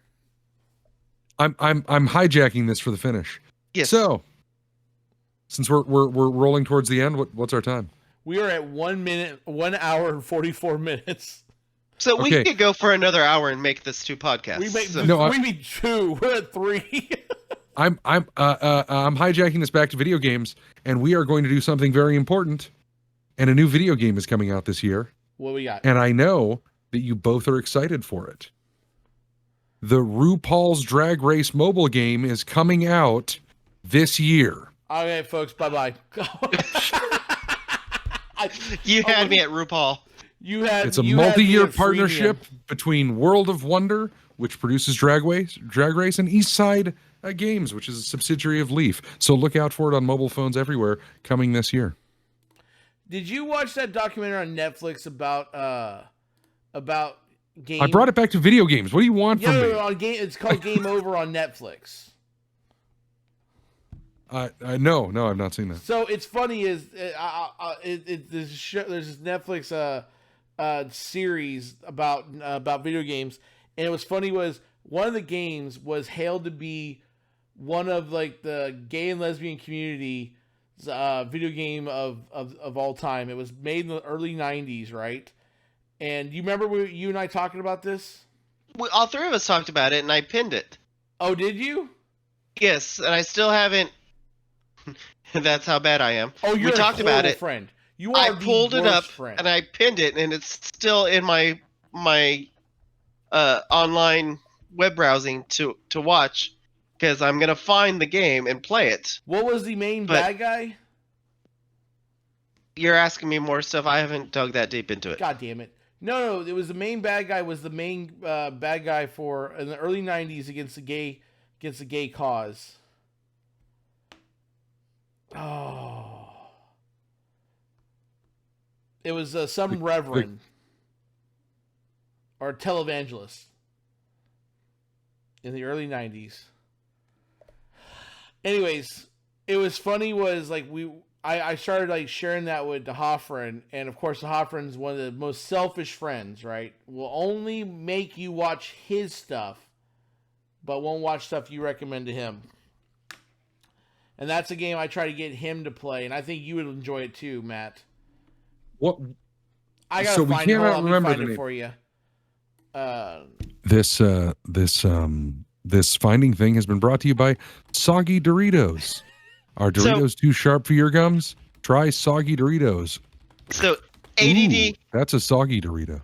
I'm hijacking this for the finish. Yes. So, since we're rolling towards the end, what's our time? We are at 1 hour and 44 minutes. So we could go for another hour and make this 2 podcasts. We need 2. We're at 3. I'm hijacking this back to video games, and we are going to do something very important. And a new video game is coming out this year. What we got? And I know that you both are excited for it. The RuPaul's Drag Race mobile game is coming out this year. Okay, folks, bye-bye. You had me at RuPaul. It's a multi-year partnership between World of Wonder, which produces Drag Race, and Eastside Games, which is a subsidiary of Leaf. So look out for it on mobile phones everywhere, coming this year. Did you watch that documentary on Netflix about game? I brought it back to video games. What do you want from me? It's called Game Over on Netflix. No, I've not seen that. So it's funny there's this Netflix series about video games, and it was funny was one of the games was hailed to be one of like the gay and lesbian community video game of all time. It was made in the early 90s, right? And you remember you and I talking about this? All 3 of us talked about it, and I pinned it. Oh, did you? Yes, and I still haven't. That's how bad I am. Oh, we talked about it. Friend. You are I pulled it up friend. and I pinned it, and it's still in my online web browsing to watch, because I'm gonna find the game and play it. What was the main bad guy? You're asking me more stuff. I haven't dug that deep into it. God damn it! No, it was the main bad guy. Was the main bad guy for in the early 90s against the gay cause. Oh, it was some reverend or televangelist in the early 90s. Anyways, it was funny was like I started like sharing that with the Hoffren, and of course the Hoffren's one of the most selfish friends, right? Will only make you watch his stuff, but won't watch stuff you recommend to him. And that's a game I try to get him to play, and I think you would enjoy it too, Matt. What? I gotta find it for you. This finding thing has been brought to you by Soggy Doritos. Are Doritos too sharp for your gums? Try Soggy Doritos. So ADD. Ooh, that's a soggy Dorito.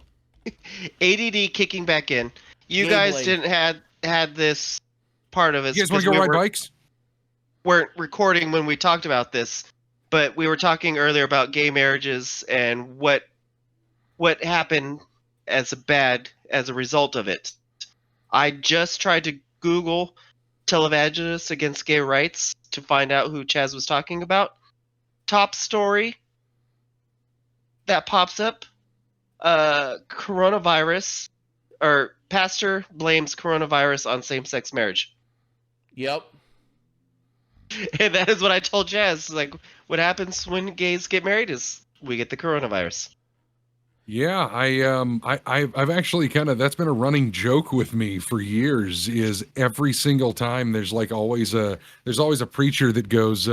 ADD kicking back in. You guys didn't had this part of it. You guys want to go ride bikes? Weren't recording when we talked about this, but we were talking earlier about gay marriages and what happened as a result of it. I just tried to Google televangelists against gay rights to find out who Chaz was talking about. Top story that pops up, coronavirus, or pastor blames coronavirus on same-sex marriage. Yep. And that is what I told Jazz. Like, what happens when gays get married is we get the coronavirus. Yeah, I've actually that's been a running joke with me for years. Is every single time there's always a preacher that goes,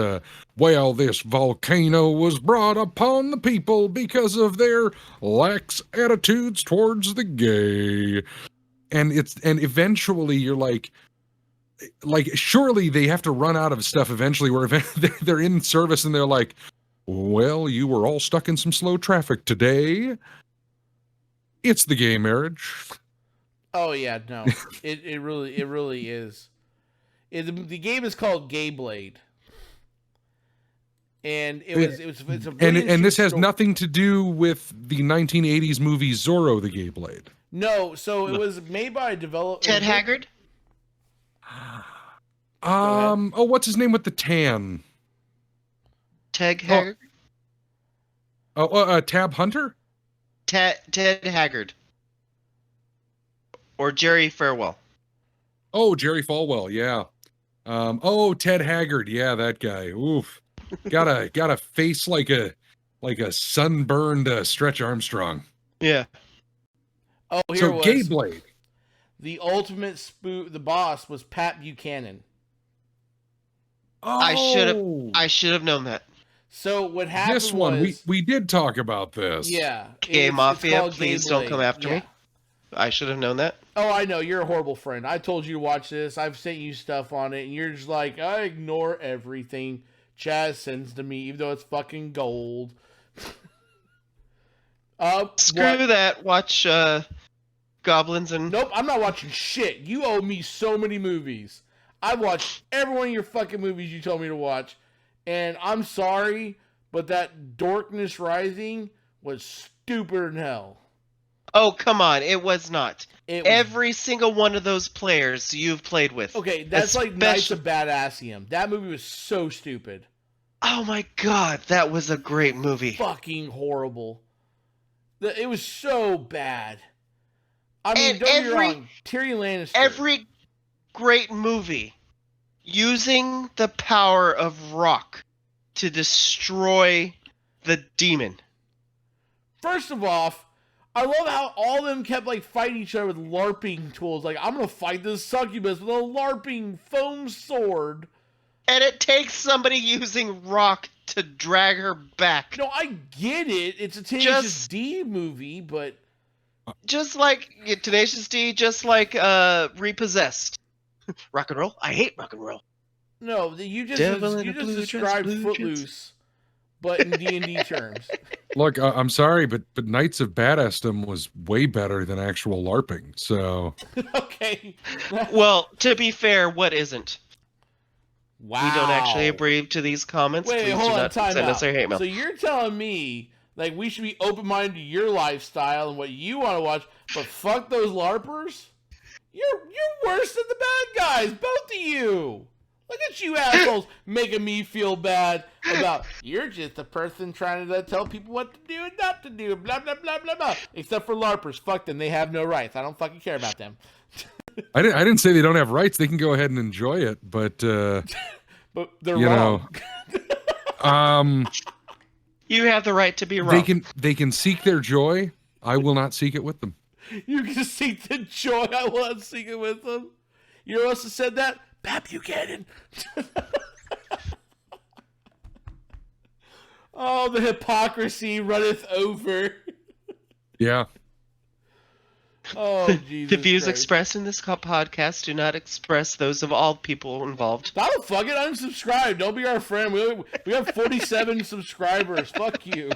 well, this volcano was brought upon the people because of their lax attitudes towards the gay, and eventually you're like surely they have to run out of stuff eventually where they're in service and they're like, well, you were all stuck in some slow traffic today. It's the gay marriage. Oh yeah, no, it really is. The game is called Gay Blade, and it's a and this has nothing to do with the 1980s movie Zorro the Gay Blade. No, so it was made by a developer. Ted Haggard. Oh, what's his name with the tan? Ted Haggard. Tab Hunter. Ted Haggard. Or Jerry Farewell. Oh, Jerry Falwell, yeah. Ted Haggard, yeah, that guy. Oof. Got a face like a sunburned Stretch Armstrong. Yeah. Oh, here so it was. Gay Blade. The ultimate the boss was Pat Buchanan. Oh, I should have known that. So what happened this one, was... we did talk about this. Yeah. Gay Mafia, please don't come after me. I should have known that. Oh, I know. You're a horrible friend. I told you to watch this. I've sent you stuff on it, and you're just like, I ignore everything Chaz sends to me, even though it's fucking gold. Screw that. Watch Goblins and... Nope, I'm not watching shit. You owe me so many movies. I've watched every one of your fucking movies you told me to watch. And I'm sorry, but that Darkness Rising was stupider than hell. Oh, come on. It was not. Every single one of those players you've played with. Okay, that's like Knights of Badassium. That movie was so stupid. Oh my god, that was a great movie. Fucking horrible. It was so bad. I mean, don't get me wrong, Tyrion Lannister. Every great movie using the power of rock to destroy the demon. First of all, I love how all of them kept fighting each other with LARPing tools. Like, I'm gonna fight this succubus with a LARPing foam sword. And it takes somebody using rock to drag her back. No, I get it. It's a Tenacious D movie, but... Just like Tenacious D, just like Repossessed. Rock and roll? I hate rock and roll. No, you just described Footloose, but in D&D terms. Look, I'm sorry, but Knights of Badassdom was way better than actual LARPing, so... Okay. Well, to be fair, what isn't? Wow. We don't actually agree to these comments. Wait, Please hold do on, not time send out. us our hate mail. So you're telling me we should be open-minded to your lifestyle and what you want to watch, but fuck those LARPers? You're worse than the bad guys, both of you. Look at you assholes making me feel bad about you're just a person trying to tell people what to do and not to do, blah, blah, blah, blah, blah. Except for LARPers. Fuck them. They have no rights. I don't fucking care about them. I didn't say they don't have rights. They can go ahead and enjoy it, but... but they're wrong. You have the right to be wrong. They can seek their joy. I will not seek it with them. You can seek the joy. I will not seek it with them. You know who else has said that? Pat Buchanan. Oh, the hypocrisy runneth over. Yeah. Oh, Jesus The views Christ. expressed in this podcast do not express those of all people involved. I don't fucking unsubscribe. Don't be our friend. We have 47 subscribers. Fuck you.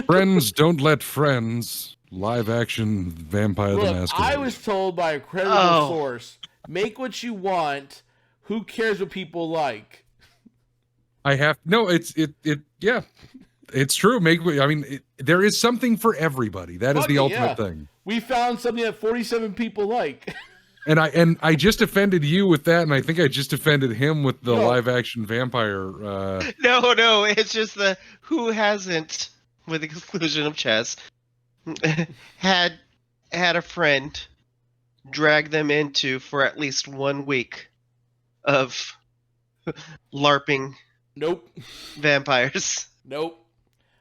Friends don't let friends. Live action Vampire the Masquerade. I was told by a credible source, make what you want. Who cares what people like? Yeah. It's true. There is something for everybody. That is the ultimate thing. We found something that 47 people like. And I just offended you with that, and I think I just offended him with the live action vampire. No, it's just the who hasn't, with the exclusion of Chess, had a friend drag them into for at least 1 week of LARPing Nope. vampires. Nope.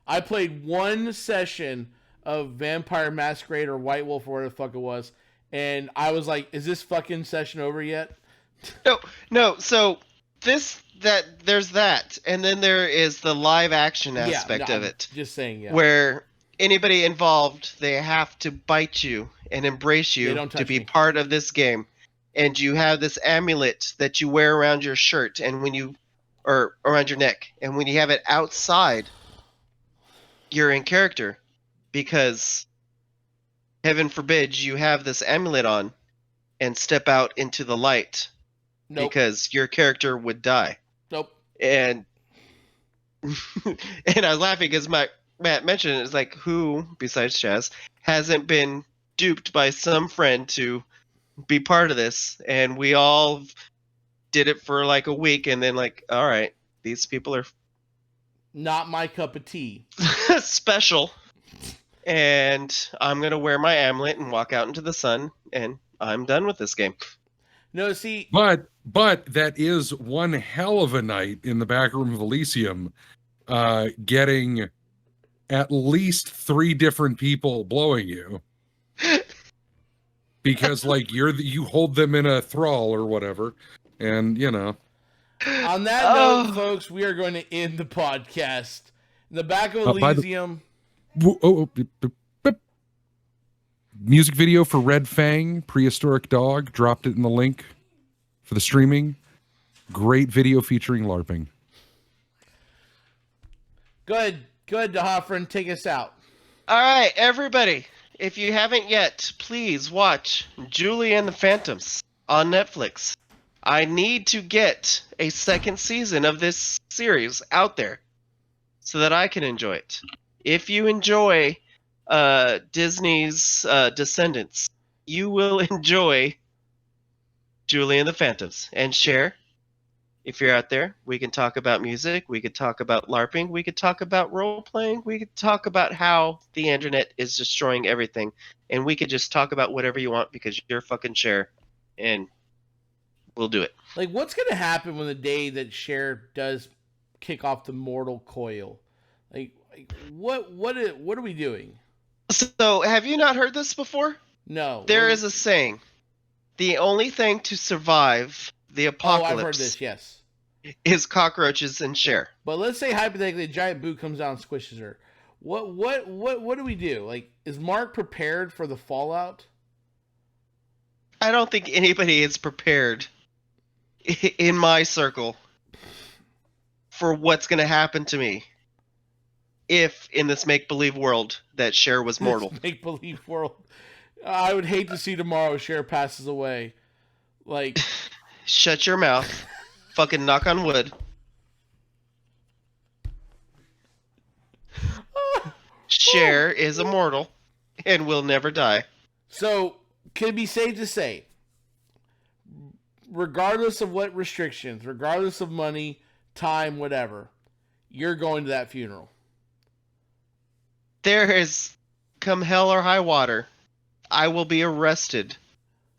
I played one session of Vampire Masquerade or White Wolf or whatever the fuck it was, and I was like, is this fucking session over yet? No. So there's that, and then there is the live action aspect of it. Just saying, yeah. Where anybody involved, they have to bite you and embrace you to be part of this game. And you have this amulet that you wear around your shirt or around your neck. And when you have it outside, you're in character. Because heaven forbid you have this amulet on and step out into the light. Nope. Because your character would die. Nope. And and I was laughing because Matt mentioned it's like, who besides Chaz hasn't been duped by some friend to be part of this? And we all did it for like a week, and then like, all right, these people are not my cup of tea. special, and I'm gonna wear my amulet and walk out into the sun, and I'm done with this game. No, see, but that is one hell of a night in the back room of Elysium, getting at least 3 different people blowing you, because like you hold them in a thrall or whatever, and you know. On that note, folks, we are going to end the podcast. In the back of Elysium. Music video for Red Fang, Prehistoric Dog. Dropped it in the link for the streaming. Great video featuring LARPing. Go ahead, DeHoffrin, take us out. All right, everybody. If you haven't yet, please watch Julie and the Phantoms on Netflix. I need to get a second season of this series out there so that I can enjoy it. If you enjoy Disney's Descendants, you will enjoy Julie and the Phantoms. And Cher, if you're out there, we can talk about music, we could talk about LARPing, we could talk about role-playing, we could talk about how the internet is destroying everything, and we could just talk about whatever you want because you're fucking Cher, and we'll do it. Like, what's going to happen when the day that Cher does kick off the mortal coil? Like what are we doing? So, have you not heard this before? No. There is a saying. The only thing to survive the apocalypse I've heard this, yes. is cockroaches and Cher. But let's say hypothetically a giant boot comes out and squishes her. What do we do? Like, is Mark prepared for the fallout? I don't think anybody is prepared in my circle for what's going to happen to me if in this make-believe world that Cher was mortal. Make-believe world. I would hate to see tomorrow Cher passes away. Like, shut your mouth. Fucking knock on wood. Cher is immortal and will never die. So, can it be safe to say, regardless of what restrictions, regardless of money, time, whatever, you're going to that funeral? There is, come hell or high water, I will be arrested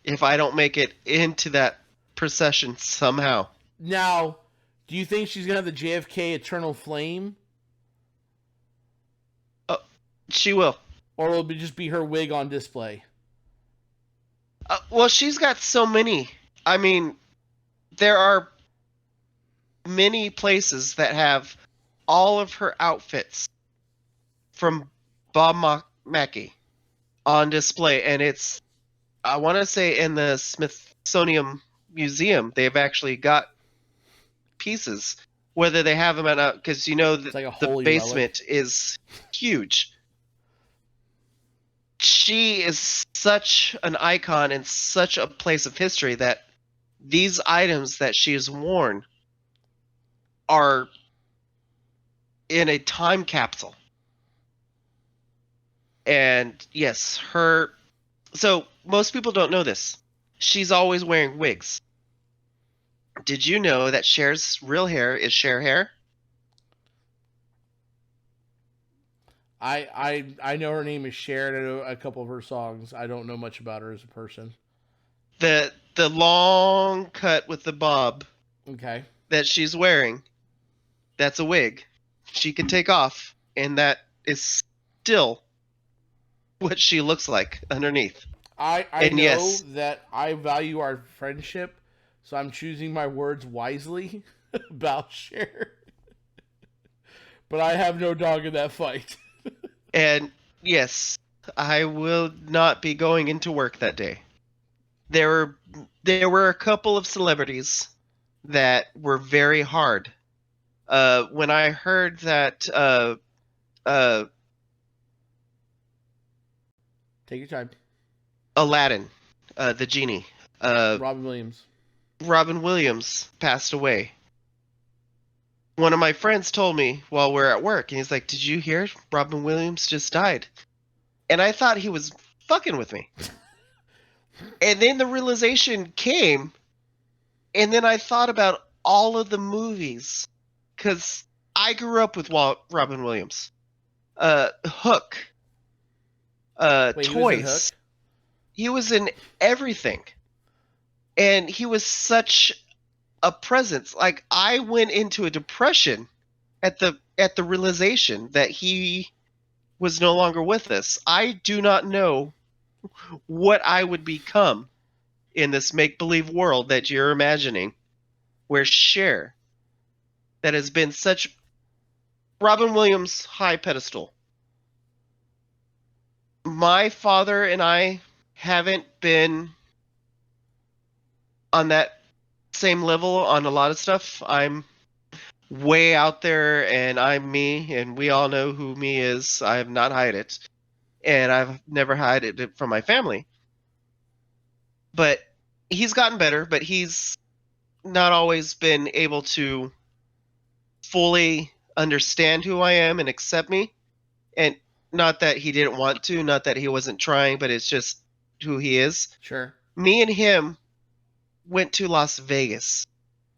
if I don't make it into that procession somehow. Now, do you think she's going to have the JFK Eternal Flame? She will. Or will it just be her wig on display? Well, she's got so many. I mean, there are many places that have all of her outfits from Bob Mackie on display, and it's, I want to say, in the Smithsonian Museum, they've actually got pieces. Whether they have them or not, because you know like the basement is huge. She is such an icon and such a place of history that these items that she has worn are in a time capsule. And yes, so most people don't know this. She's always wearing wigs. Did you know that Cher's real hair is Cher hair? I know her name is Cher, and I know a couple of her songs. I don't know much about her as a person. The long cut with the bob. Okay. that she's wearing, that's a wig. She can take off, and that is still what she looks like underneath. I And know yes, that I value our friendship, so I'm choosing my words wisely about Cher. But I have no dog in that fight. and yes, I will not be going into work that day. There were a couple of celebrities that were very hard. When I heard that uh, Take your time. Aladdin, the genie, Robin Williams. Robin Williams passed away. One of my friends told me while we're at work, and he's like, "Did you hear Robin Williams just died?" And I thought he was fucking with me. And then the realization came, and then I thought about all of the movies, because I grew up with Robin Williams. Hook, Wait, he was in Hook? Toys. He was in everything, and he was such a presence. Like, I went into a depression at the realization that he was no longer with us. I do not know what I would become in this make-believe world that you're imagining, where Cher, that has been such Robin Williams high pedestal. My father and I haven't been on that same level on a lot of stuff. I'm way out there, and I'm me, and we all know who me is. I have not hide it, and I've never hide it from my family. But he's gotten better, but he's not always been able to fully understand who I am and accept me. And not that he didn't want to, not that he wasn't trying, but it's just who he is. Sure. Me and him went to Las Vegas,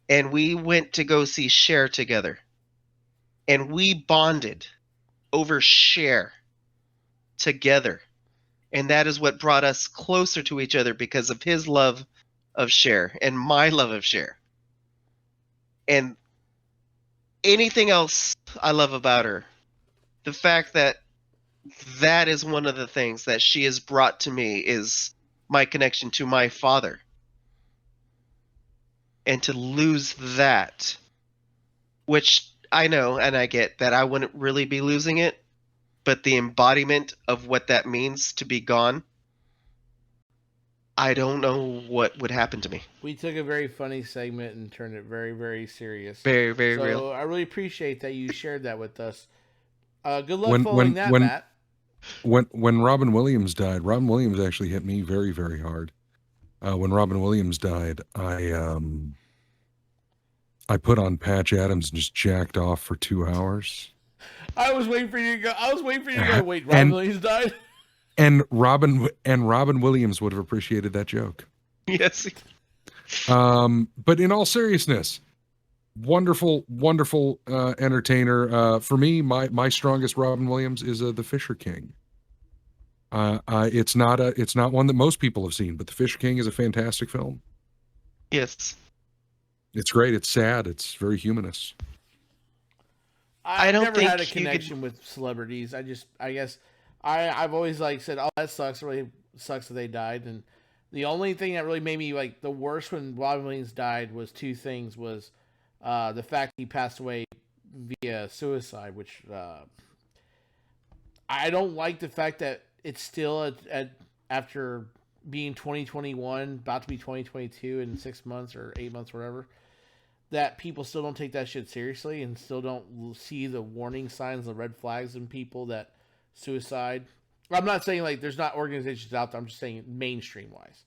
and we went to go see Cher together. And we bonded over Cher together. And that is what brought us closer to each other, because of his love of Cher and my love of Cher. And anything else I love about her, the fact that that is one of the things that she has brought to me, is my connection to my father. And to lose that, which I know and I get that I wouldn't really be losing it, but the embodiment of what that means to be gone, I don't know what would happen to me. We took a very funny segment and turned it very, very serious. Very, very so real. I really appreciate that you shared that with us. Good luck following that, Matt. When Robin Williams died, Robin Williams actually hit me very, very hard. When Robin Williams died, I put on Patch Adams and just jacked off for 2 hours. I was waiting for you to go. Wait, Robin Williams died? And Robin Williams would have appreciated that joke. Yes. But in all seriousness, wonderful entertainer. For me, my strongest Robin Williams is The Fisher King. It's not one that most people have seen, but The Fisher King is a fantastic film. Yes. It's great. It's sad. It's very humanist. I've never had a connection with celebrities. I guess I've always said, oh, that sucks. It really sucks that they died. And the only thing that really made me the worst when Robin Williams died was two things: was the fact he passed away via suicide, which I don't like the fact that it's still after being 2021, about to be 2022 in 6 months or 8 months, whatever, that people still don't take that shit seriously and still don't see the warning signs, the red flags in people that suicide. I'm not saying there's not organizations out there. I'm just saying mainstream wise.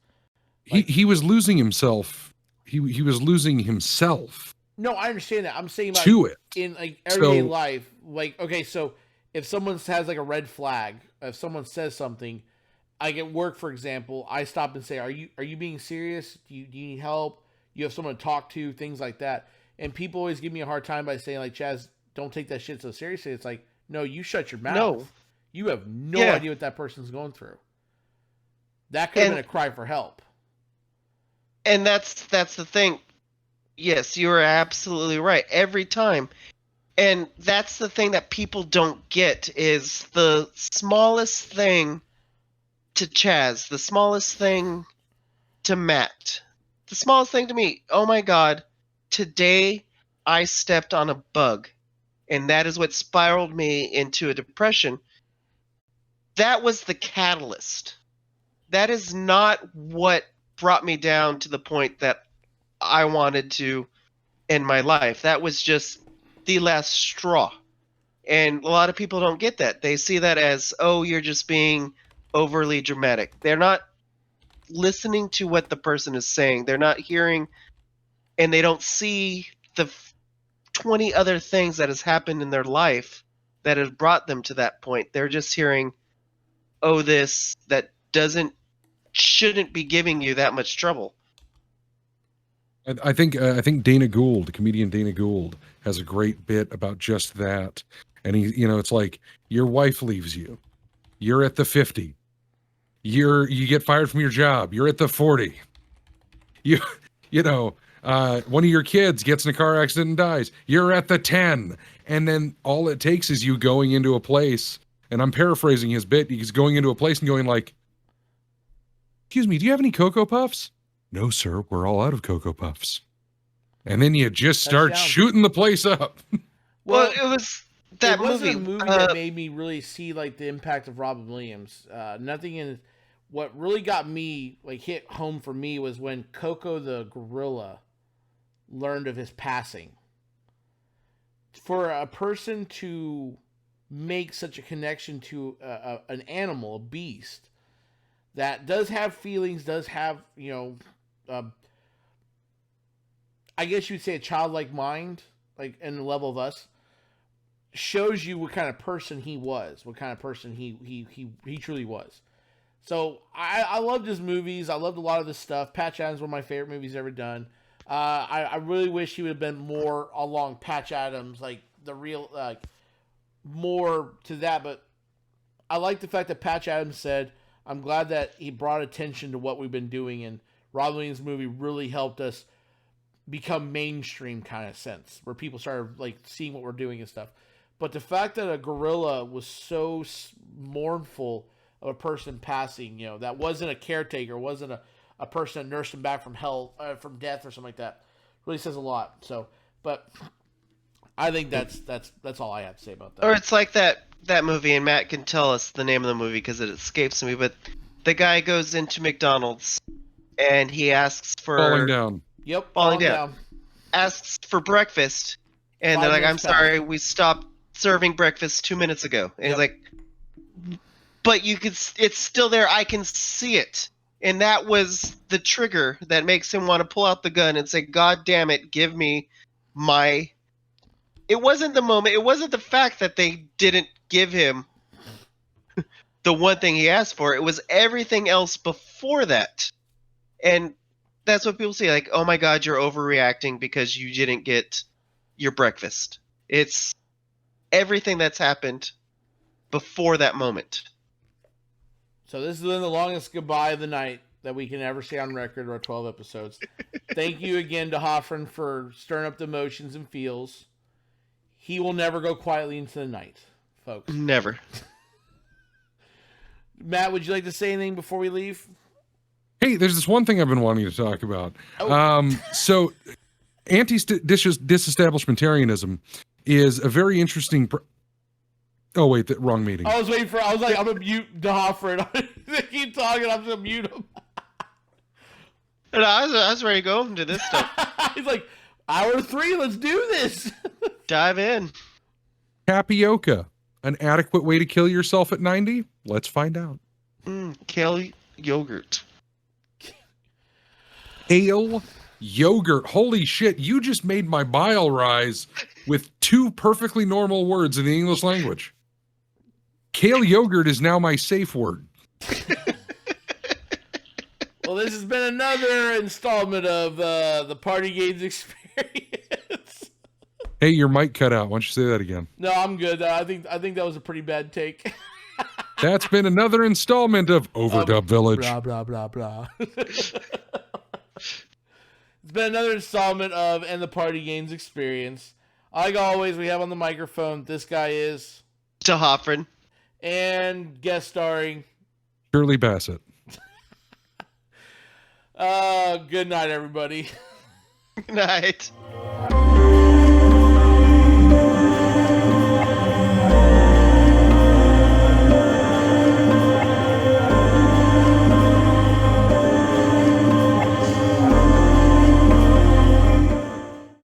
He was losing himself. He was losing himself. No, I understand that. I'm saying to it in everyday life. Okay, so if someone has a red flag, if someone says something, at work, for example, I stop and say, "Are you being serious? Do you need help? You have someone to talk to?" Things like that. And people always give me a hard time by saying, Chaz, don't take that shit so seriously. It's no, you shut your mouth. No. You have no idea what that person's going through. That could have been a cry for help. And that's the thing. Yes, you are absolutely right. Every time. And that's the thing that people don't get is the smallest thing to Chaz, the smallest thing to Matt, the smallest thing to me. Oh my God, today I stepped on a bug, and that is what spiraled me into a depression. That was the catalyst. That is not what brought me down to the point that I wanted to end my life. That was just the last straw. And a lot of people don't get that. They see that as, oh, you're just being overly dramatic. They're not listening to what the person is saying. They're not hearing, and they don't see the 20 other things that has happened in their life that has brought them to that point. They're just hearing, oh, this that shouldn't be giving you that much trouble. I think Dana Gould, the comedian Dana Gould, has a great bit about just that. And he, it's like your wife leaves you, you're at the 50, you get fired from your job, you're at the 40, one of your kids gets in a car accident and dies, you're at the 10, and then all it takes is you going into a place. And I'm paraphrasing his bit. He's going into a place and going like, "Excuse me, do you have any Cocoa Puffs?" "No, sir, we're all out of Cocoa Puffs." And then you just start shooting the place up. Well, it was that movie. A movie that made me really see like the impact of Robin Williams. Nothing in what really got me like hit home for me was when Coco the gorilla learned of his passing. For a person to make such a connection to an animal, a beast that does have feelings, does have I guess you'd say a childlike mind, like in the level of us, shows you what kind of person he was, what kind of person he truly was. So I loved his movies. I loved a lot of this stuff. Patch Adams, one of my favorite movies ever done. I really wish he would have been more along Patch Adams, like the real, more to that. But I like the fact that Patch Adams said, I'm glad that he brought attention to what we've been doing, and Robin Williams' movie really helped us become mainstream kind of sense, where people started like seeing what we're doing and stuff. But the fact that a gorilla was so mournful of a person passing, that wasn't a caretaker, wasn't a person that nursed him back from hell, from death or something like that, really says a lot. So, but I think that's all I have to say about that. Or it's like that movie, and Matt can tell us the name of the movie because it escapes me, but the guy goes into McDonald's and he asks for falling down. Yep, falling down. Asks for breakfast, and they're like, "I'm sorry, we stopped serving breakfast 2 minutes ago." And he's like, "But it's still there. I can see it." And that was the trigger that makes him want to pull out the gun and say, "God damn it, give me my." It wasn't the moment. It wasn't the fact that they didn't give him the one thing he asked for. It was everything else before that. And that's what people say, like, "Oh my God, you're overreacting because you didn't get your breakfast." It's everything that's happened before that moment. So this has been the longest goodbye of the night that we can ever say on record, or 12 episodes. Thank you again to Hoffren for stirring up the emotions and feels. He will never go quietly into the night, folks. Never. Matt, would you like to say anything before we leave? Hey, there's this one thing I've been wanting to talk about. Oh. So disestablishmentarianism is a very interesting... Oh, wait, wrong meeting. I was like, I'm going to mute Hoffren. They keep talking, I'm going to mute him. No, I was ready to go into this stuff. He's like, hour 3, let's do this. Dive in. Tapioca, an adequate way to kill yourself at 90? Let's find out. Kale yogurt. Ale yogurt. Holy shit, you just made my bile rise with 2 perfectly normal words in the English language. Kale yogurt is now my safe word. Well, this has been another installment of the Party Games Experience. Hey, your mic cut out. Why don't you say that again? No, I'm good. I think that was a pretty bad take. That's been another installment of Overdub Village. Blah, blah, blah, blah. It's been another installment of And the Party Games Experience. Like always, we have on the microphone, this guy is... To Hoffren. And guest starring... Shirley Bassett. Good night, everybody. Good night.